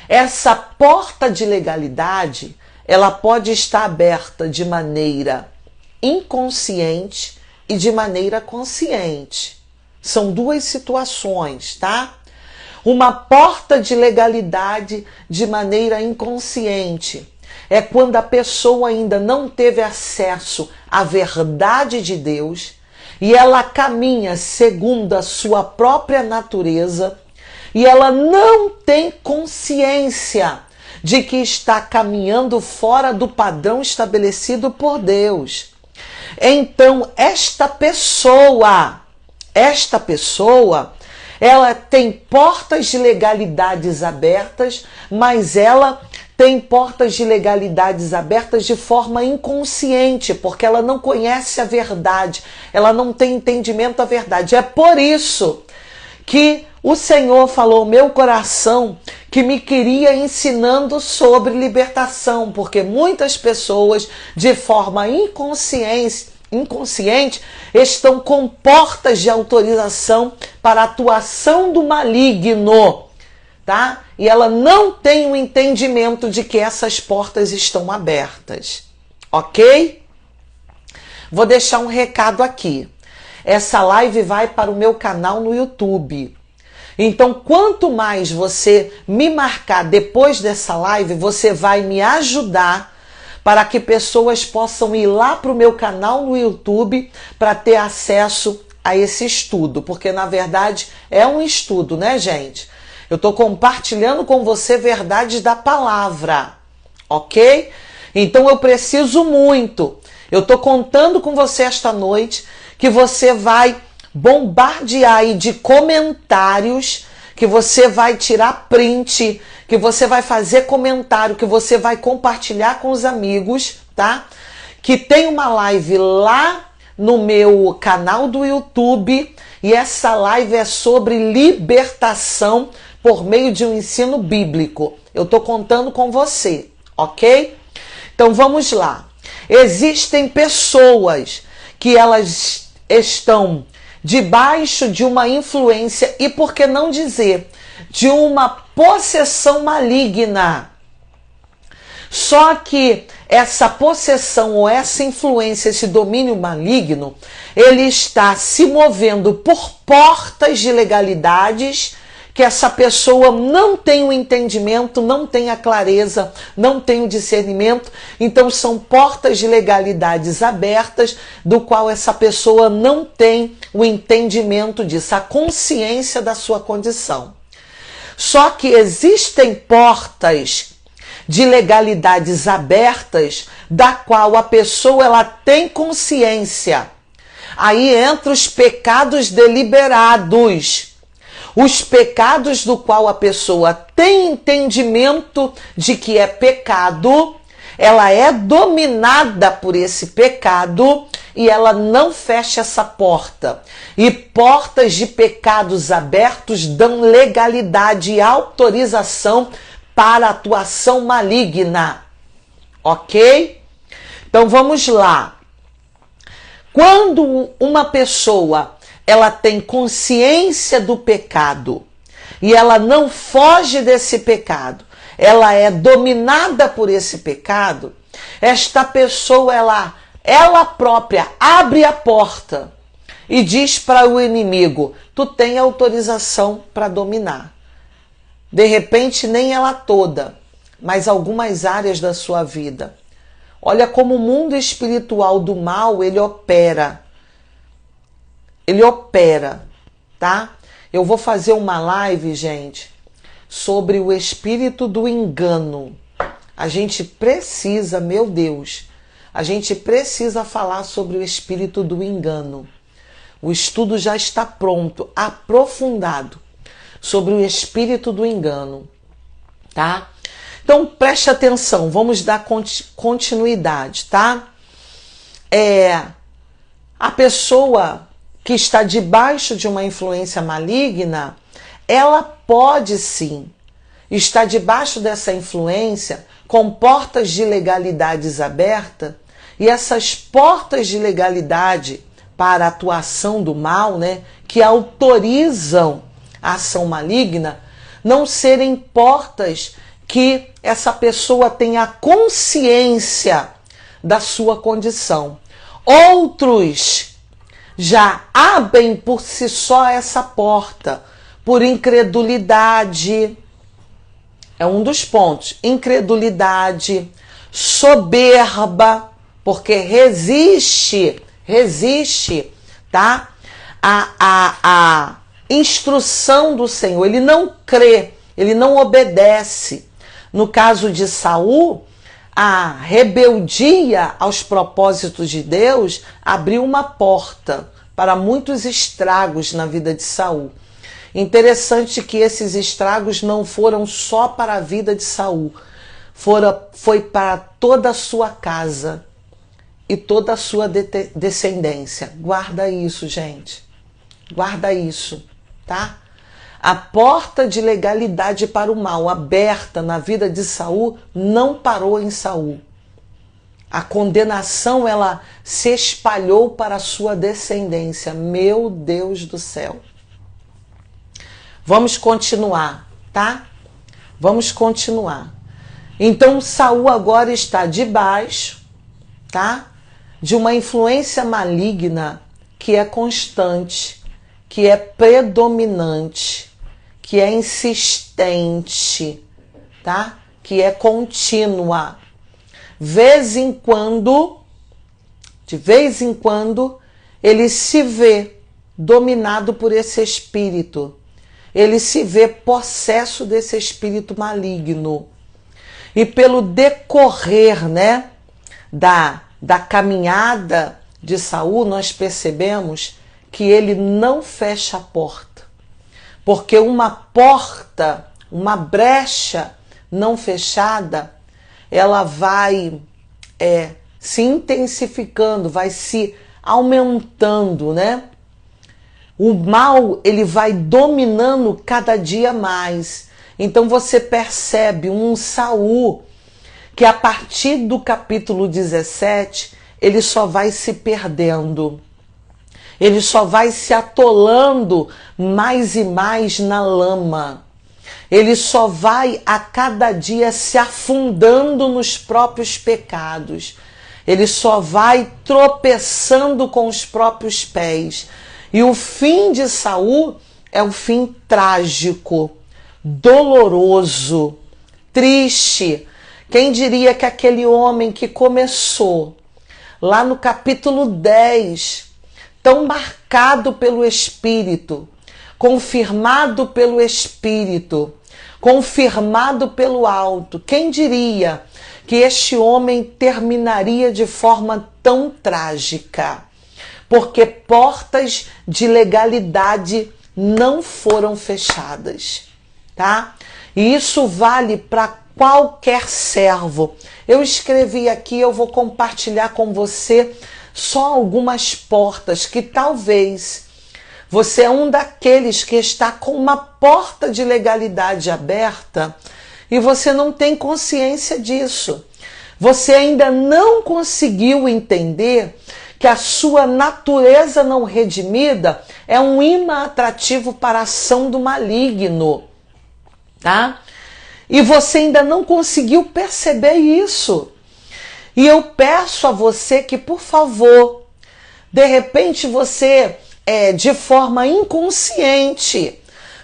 Essa porta de legalidade, ela pode estar aberta de maneira inconsciente e de maneira consciente. São duas situações, tá? Uma porta de legalidade de maneira inconsciente é quando a pessoa ainda não teve acesso à verdade de Deus e ela caminha segundo a sua própria natureza e ela não tem consciência de que está caminhando fora do padrão estabelecido por Deus. Então, esta pessoa, ela tem portas de legalidades abertas, mas ela tem portas de legalidades abertas de forma inconsciente, porque ela não conhece a verdade, ela não tem entendimento da verdade. É por isso que o Senhor falou ao meu coração que me queria ensinando sobre libertação, porque muitas pessoas, de forma inconsciente, estão com portas de autorização para a atuação do maligno, tá? E ela não tem o entendimento de que essas portas estão abertas, ok? Vou deixar um recado aqui. Essa live vai para o meu canal no YouTube. Então, quanto mais você me marcar depois dessa live, você vai me ajudar para que pessoas possam ir lá para o meu canal no YouTube para ter acesso a esse estudo. Porque, na verdade, é um estudo, né, gente? Eu estou compartilhando com você verdades da palavra, ok? Então, eu preciso muito. Eu estou contando com você esta noite que você vai bombardear aí de comentários, que você vai tirar print, que você vai fazer comentário, que você vai compartilhar com os amigos, tá? Que tem uma live lá no meu canal do YouTube e essa live é sobre libertação por meio de um ensino bíblico. Eu tô contando com você, ok? Então vamos lá. Existem pessoas que elas estão debaixo de uma influência e, por que não dizer, de uma possessão maligna. Só que essa possessão ou essa influência, esse domínio maligno, ele está se movendo por portas de legalidades que essa pessoa não tem o entendimento, não tem a clareza, não tem o discernimento. Então são portas de legalidades abertas do qual essa pessoa não tem o entendimento disso, a consciência da sua condição. Só que existem portas de legalidades abertas da qual a pessoa ela tem consciência. Aí entra os pecados deliberados. Os pecados do qual a pessoa tem entendimento de que é pecado, ela é dominada por esse pecado e ela não fecha essa porta. E portas de pecados abertos dão legalidade e autorização para atuação maligna. Ok? Então vamos lá. Quando uma pessoa ela tem consciência do pecado e ela não foge desse pecado, ela é dominada por esse pecado, esta pessoa ela própria abre a porta e diz para o inimigo: tu tem autorização para dominar. De repente nem ela toda, mas algumas áreas da sua vida. Olha como o mundo espiritual do mal, ele opera. Ele opera, tá? Eu vou fazer uma live, gente, sobre o espírito do engano. A gente precisa, meu Deus, a gente precisa falar sobre o espírito do engano. O estudo já está pronto, aprofundado, sobre o espírito do engano, tá? Então preste atenção, vamos dar continuidade, tá? A pessoa que está debaixo de uma influência maligna, ela pode sim estar debaixo dessa influência com portas de legalidades abertas, e essas portas de legalidade para a atuação do mal, né, que autorizam a ação maligna, não serem portas que essa pessoa tenha consciência da sua condição. Outros já abrem por si só essa porta, por incredulidade. É um dos pontos. Incredulidade, soberba, porque resiste, tá? A instrução do Senhor. Ele não crê, ele não obedece. No caso de Saul, a rebeldia aos propósitos de Deus abriu uma porta para muitos estragos na vida de Saul. Interessante que esses estragos não foram só para a vida de Saul, foi para toda a sua casa e toda a sua descendência. Guarda isso, gente. Guarda isso, tá? A porta de legalidade para o mal aberta na vida de Saul não parou em Saul. A condenação, ela se espalhou para a sua descendência. Meu Deus do céu. Vamos continuar, tá? Vamos continuar. Então Saul agora está debaixo, tá? De uma influência maligna que é constante, que é predominante, que é insistente, tá? Que é contínua. De vez em quando, ele se vê dominado por esse espírito. Ele se vê possesso desse espírito maligno. E pelo decorrer, né, da caminhada de Saul, nós percebemos que ele não fecha a porta. Porque uma porta, uma brecha não fechada, ela vai se intensificando, vai se aumentando, né? O mal, ele vai dominando cada dia mais. Então você percebe um Saul que a partir do capítulo 17, ele só vai se perdendo. Ele só vai se atolando mais e mais na lama. Ele só vai a cada dia se afundando nos próprios pecados. Ele só vai tropeçando com os próprios pés. E o fim de Saul é um fim trágico, doloroso, triste. Quem diria que aquele homem que começou lá no capítulo 10, tão marcado pelo Espírito, confirmado pelo Espírito, confirmado pelo alto, quem diria que este homem terminaria de forma tão trágica? Porque portas de legalidade não foram fechadas, tá? E isso vale para qualquer servo. Eu escrevi aqui, eu vou compartilhar com você só algumas portas que talvez você é um daqueles que está com uma porta de legalidade aberta e você não tem consciência disso. Você ainda não conseguiu entender que a sua natureza não redimida é um imã atrativo para a ação do maligno, tá? E você ainda não conseguiu perceber isso. E eu peço a você que, por favor, de repente você, de forma inconsciente,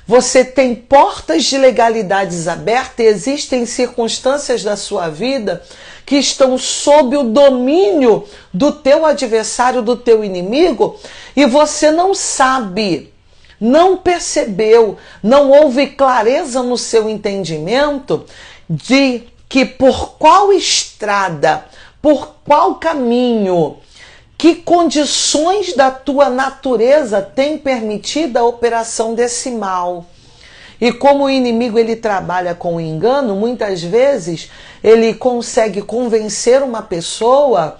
você tem portas de legalidades abertas e existem circunstâncias da sua vida que estão sob o domínio do teu adversário, do teu inimigo, e você não sabe, não percebeu, não houve clareza no seu entendimento de que por qual estrada, por qual caminho, que condições da tua natureza tem permitido a operação desse mal. E como o inimigo ele trabalha com o engano, muitas vezes ele consegue convencer uma pessoa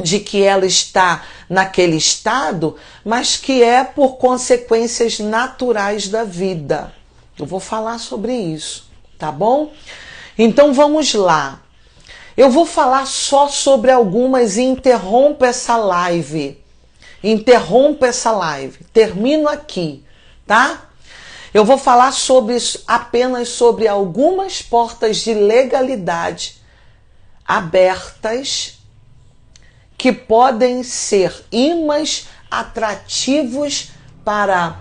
de que ela está naquele estado, mas que é por consequências naturais da vida. Eu vou falar sobre isso, tá bom? Então vamos lá. Eu vou falar só sobre algumas e interrompo essa live. Interrompo essa live. Termino aqui, tá? Eu vou falar apenas sobre algumas portas de legalidade abertas que podem ser imãs atrativos para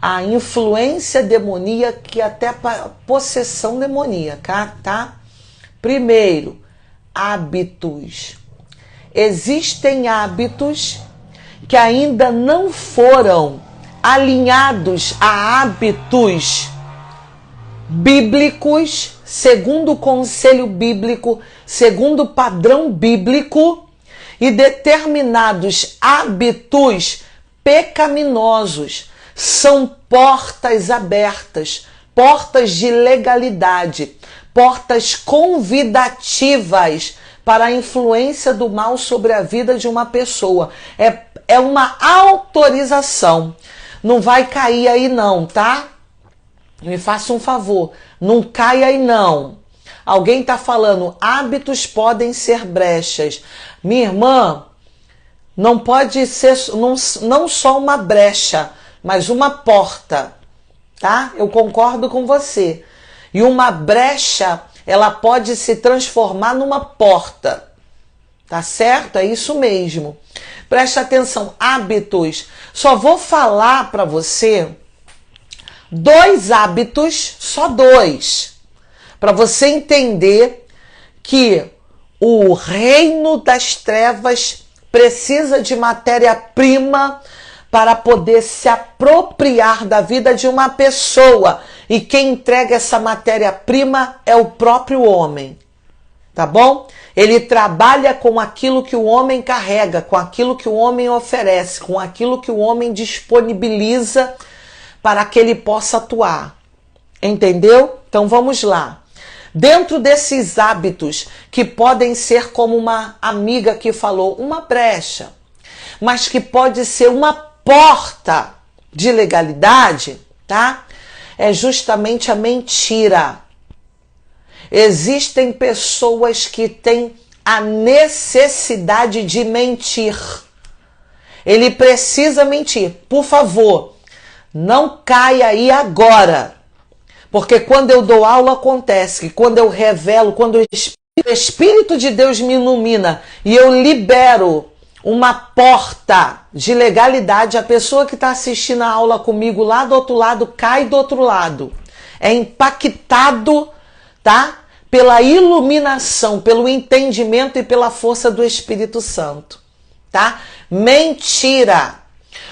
a influência demoníaca e até para a possessão demoníaca, tá? Primeiro, hábitos. Existem hábitos que ainda não foram alinhados a hábitos bíblicos, segundo o conselho bíblico, segundo o padrão bíblico, e determinados hábitos pecaminosos são portas abertas, portas de legalidade, portas convidativas para a influência do mal sobre a vida de uma pessoa. É uma autorização. Não vai cair aí não, tá? Me faça um favor, não caia aí não. Alguém está falando, hábitos podem ser brechas. Minha irmã, não pode ser não só uma brecha, mas uma porta, tá? Eu concordo com você. E uma brecha, ela pode se transformar numa porta, tá certo? É isso mesmo. Preste atenção, hábitos. Só vou falar para você 2 hábitos, só 2, para você entender que o reino das trevas precisa de matéria-prima para poder se apropriar da vida de uma pessoa. E quem entrega essa matéria-prima é o próprio homem. Tá bom? Ele trabalha com aquilo que o homem carrega, com aquilo que o homem oferece, com aquilo que o homem disponibiliza para que ele possa atuar. Entendeu? Então vamos lá. Dentro desses hábitos, que podem ser como uma amiga que falou, uma brecha, mas que pode ser uma porta de legalidade, tá? É justamente a mentira. Existem pessoas que têm a necessidade de mentir. Ele precisa mentir. Por favor, não caia aí agora. Porque quando eu dou aula acontece que quando eu revelo, quando o Espírito de Deus me ilumina e eu libero uma porta de legalidade, a pessoa que está assistindo a aula comigo lá do outro lado cai do outro lado. É impactado, tá? Pela iluminação, pelo entendimento e pela força do Espírito Santo, tá? Mentira.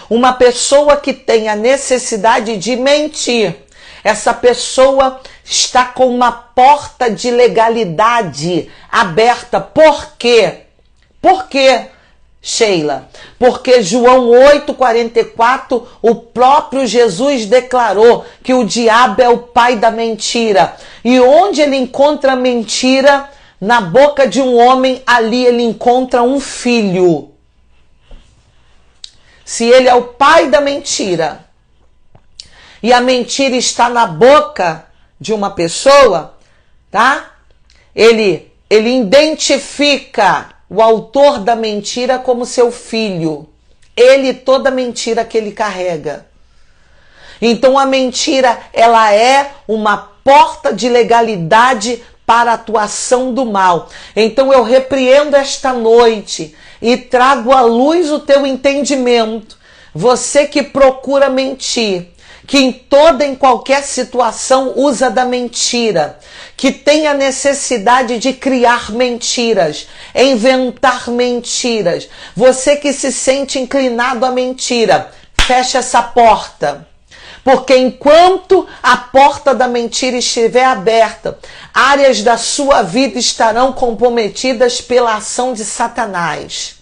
Uma pessoa que tem a necessidade de mentir, essa pessoa está com uma porta de legalidade aberta. Por quê? Porque Sheila? Porque João 8,44, o próprio Jesus declarou que o diabo é o pai da mentira. E onde ele encontra mentira? Na boca de um homem, ali ele encontra um filho. Se ele é o pai da mentira, e a mentira está na boca de uma pessoa, tá? Ele identifica o autor da mentira como seu filho. Ele, toda mentira que ele carrega. Então a mentira, ela é uma porta de legalidade para a atuação do mal. Então eu repreendo esta noite e trago à luz o teu entendimento. Você que procura mentir, que em qualquer situação usa da mentira, que tem a necessidade de criar mentiras, inventar mentiras. Você que se sente inclinado à mentira, fecha essa porta. Porque enquanto a porta da mentira estiver aberta, áreas da sua vida estarão comprometidas pela ação de Satanás.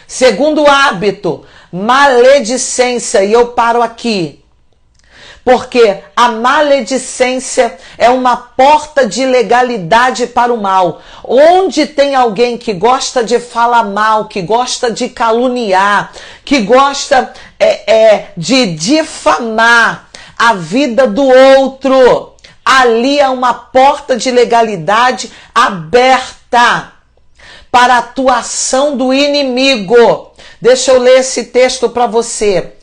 Segundo hábito, maledicência, e eu paro aqui, porque a maledicência é uma porta de legalidade para o mal. Onde tem alguém que gosta de falar mal, que gosta de caluniar, que gosta de difamar a vida do outro, ali é uma porta de legalidade aberta para a atuação do inimigo. Deixa eu ler esse texto para você.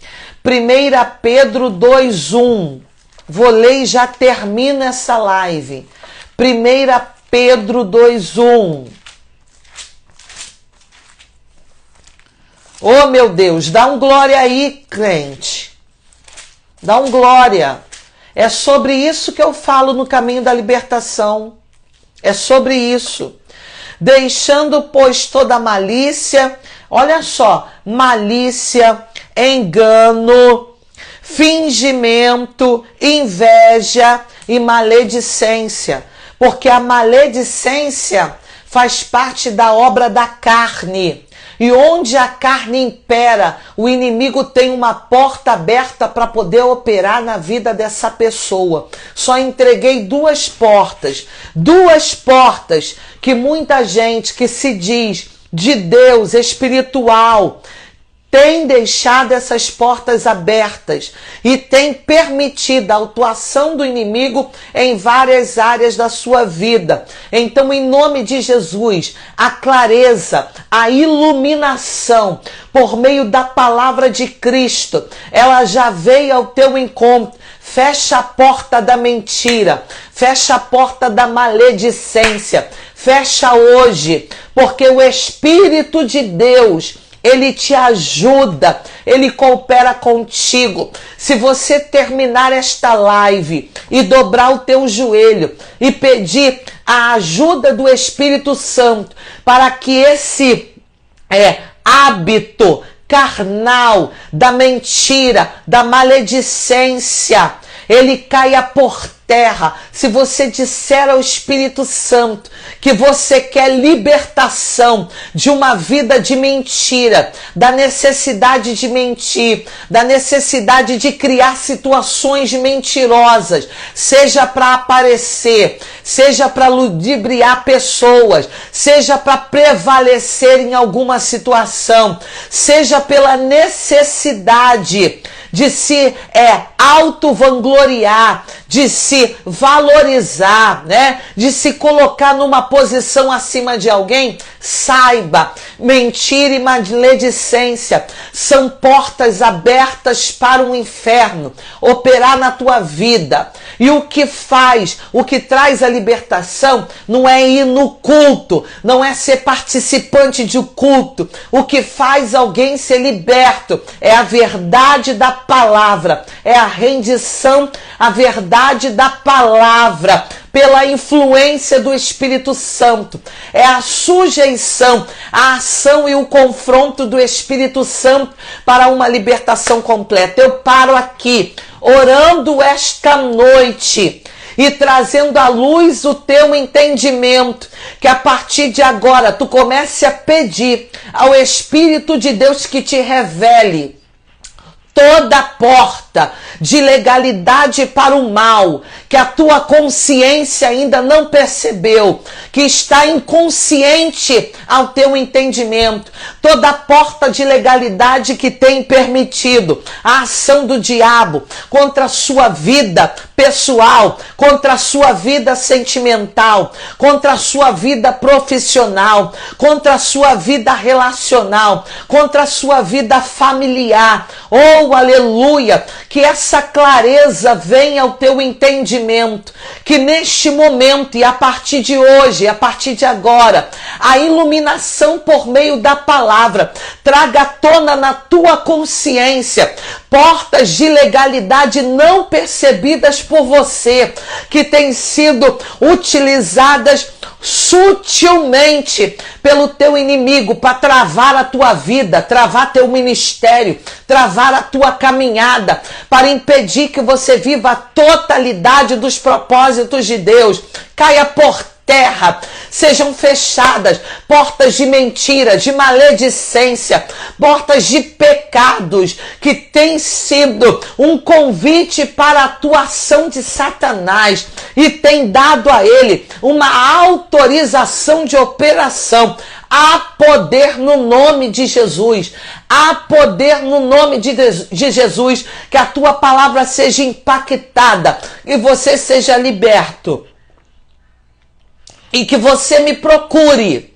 1 Pedro 2:1. Vou ler e já termino essa live. 1 Pedro 2:1. Oh, meu Deus, dá um glória aí, crente. Dá um glória. É sobre isso que eu falo no caminho da libertação. É sobre isso. Deixando, pois, toda malícia, olha só, malícia, engano, fingimento, inveja e maledicência. Porque a maledicência faz parte da obra da carne. E onde a carne impera, o inimigo tem uma porta aberta para poder operar na vida dessa pessoa. Só entreguei duas portas que muita gente que se diz de Deus, espiritual, tem deixado essas portas abertas e tem permitido a atuação do inimigo em várias áreas da sua vida. Então, em nome de Jesus, a clareza, a iluminação por meio da palavra de Cristo, ela já veio ao teu encontro. Fecha a porta da mentira, fecha a porta da maledicência, fecha hoje, porque o Espírito de Deus, ele te ajuda, ele coopera contigo. Se você terminar esta live e dobrar o teu joelho e pedir a ajuda do Espírito Santo para que esse hábito carnal da mentira, da maledicência, ele caia por terra. Se você disser ao Espírito Santo que você quer libertação de uma vida de mentira, da necessidade de mentir, da necessidade de criar situações mentirosas, seja para aparecer, seja para ludibriar pessoas, seja para prevalecer em alguma situação, seja pela necessidade de se auto-vangloriar, de se valorizar, né? De se colocar numa posição acima de alguém, saiba, mentira e maledicência são portas abertas para o inferno operar na tua vida. E o que traz a libertação não é ir no culto, não é ser participante de um culto. O que faz alguém ser liberto é a verdade da palavra, é a rendição à verdade da palavra, pela influência do Espírito Santo. É a sujeição, a ação e o confronto do Espírito Santo para uma libertação completa. Eu paro aqui, orando esta noite e trazendo à luz o teu entendimento, que a partir de agora tu comece a pedir ao Espírito de Deus que te revele toda porta de legalidade para o mal, que a tua consciência ainda não percebeu, que está inconsciente ao teu entendimento, toda porta de legalidade que tem permitido a ação do diabo contra a sua vida pessoal, contra a sua vida sentimental, contra a sua vida profissional, contra a sua vida relacional, contra a sua vida familiar. Oh, aleluia! Que essa clareza venha ao teu entendimento, que neste momento e a partir de hoje, a partir de agora, a iluminação por meio da palavra traga à tona na tua consciência portas de legalidade não percebidas por você, que têm sido utilizadas sutilmente pelo teu inimigo para travar a tua vida, travar teu ministério, travar a tua caminhada, para impedir que você viva a totalidade dos propósitos de Deus. Caia por terra, sejam fechadas portas de mentira, de maledicência, portas de pecados que têm sido um convite para a atuação de Satanás e tem dado a ele uma autorização de operação. Há poder no nome de Jesus. Há poder no nome de Jesus. Que a tua palavra seja impactada e você seja liberto. E que você me procure.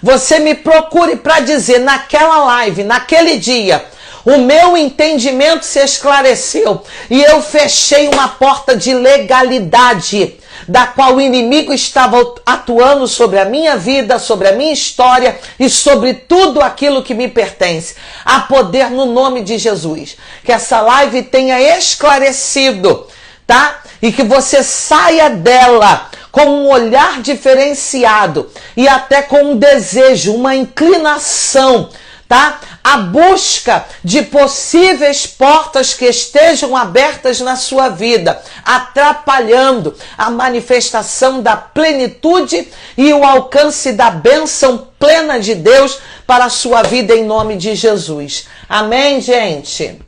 Você me procure para dizer, naquela live, naquele dia, o meu entendimento se esclareceu e eu fechei uma porta de legalidade da qual o inimigo estava atuando sobre a minha vida, sobre a minha história e sobre tudo aquilo que me pertence. Há poder no nome de Jesus. Que essa live tenha esclarecido, tá? E que você saia dela com um olhar diferenciado e até com um desejo, uma inclinação, tá? A busca de possíveis portas que estejam abertas na sua vida, atrapalhando a manifestação da plenitude e o alcance da bênção plena de Deus para a sua vida em nome de Jesus. Amém, gente?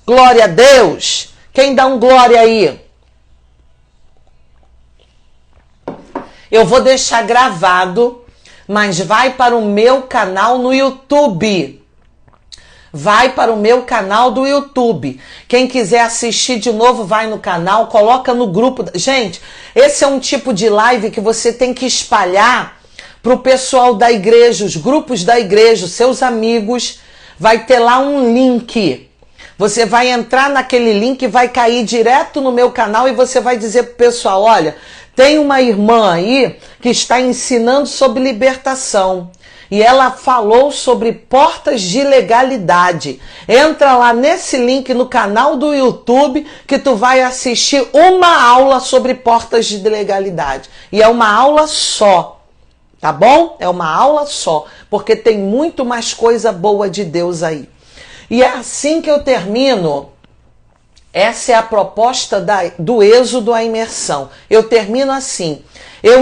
Glória a Deus. Quem dá um glória aí? Eu vou deixar gravado, mas vai para o meu canal no YouTube. Vai para o meu canal do YouTube. Quem quiser assistir de novo, vai no canal, coloca no grupo. Gente, esse é um tipo de live que você tem que espalhar para o pessoal da igreja, os grupos da igreja, os seus amigos. Vai ter lá um link. Você vai entrar naquele link, vai cair direto no meu canal e você vai dizer pro pessoal, olha, tem uma irmã aí que está ensinando sobre libertação. E ela falou sobre portas de legalidade. Entra lá nesse link no canal do YouTube que tu vai assistir uma aula sobre portas de legalidade. E é uma aula só, tá bom? É uma aula só, porque tem muito mais coisa boa de Deus aí. E é assim que eu termino. Essa é a proposta do êxodo à imersão. Eu termino assim. Eu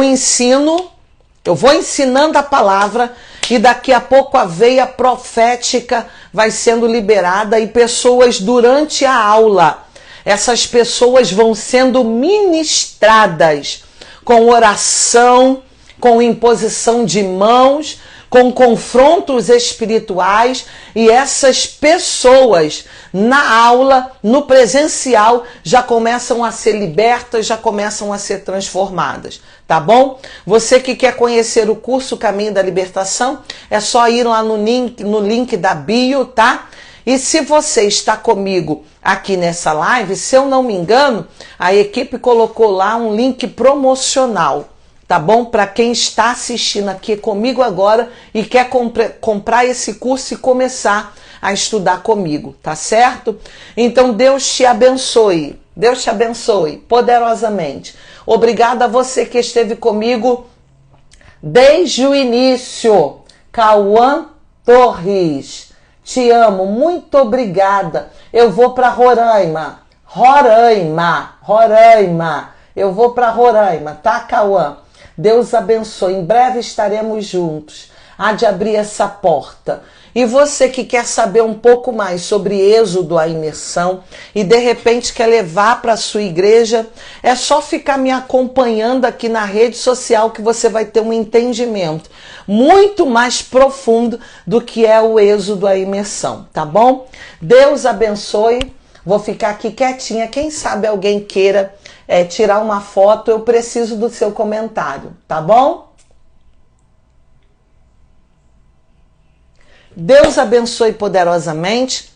vou ensinando a palavra e daqui a pouco a veia profética vai sendo liberada e pessoas durante a aula, essas pessoas vão sendo ministradas com oração, com imposição de mãos, com confrontos espirituais, e essas pessoas na aula, no presencial, já começam a ser libertas, já começam a ser transformadas, tá bom? Você que quer conhecer o curso Caminho da Libertação, é só ir lá no link da bio, tá? E se você está comigo aqui nessa live, se eu não me engano, a equipe colocou lá um link promocional, tá bom? Para quem está assistindo aqui comigo agora e quer comprar esse curso e começar a estudar comigo, tá certo? Então Deus te abençoe poderosamente. Obrigada a você que esteve comigo desde o início. Cauã Torres, te amo, muito obrigada. Eu vou para Roraima. Eu vou para Roraima, tá, Cauã? Deus abençoe. Em breve estaremos juntos. Há de abrir essa porta. E você que quer saber um pouco mais sobre Êxodo, a imersão, e de repente quer levar para a sua igreja, é só ficar me acompanhando aqui na rede social que você vai ter um entendimento muito mais profundo do que é o Êxodo, a imersão, tá bom? Deus abençoe. Vou ficar aqui quietinha. Quem sabe alguém queira tirar uma foto, eu preciso do seu comentário, tá bom? Deus abençoe poderosamente.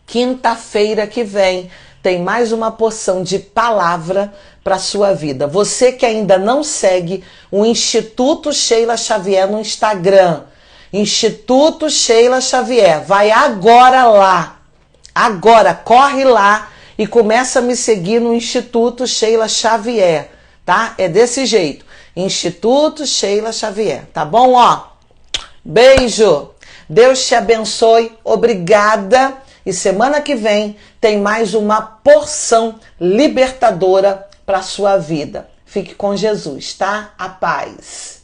Quinta-feira que vem tem mais uma porção de palavra para sua vida. Você que ainda não segue o Instituto Sheila Xavier no Instagram, Instituto Sheila Xavier, vai agora lá. Agora, corre lá e começa a me seguir no Instituto Sheila Xavier, tá? É desse jeito. Instituto Sheila Xavier, tá bom? Ó, beijo. Deus te abençoe, obrigada. E semana que vem tem mais uma porção libertadora para a sua vida. Fique com Jesus, tá? A paz.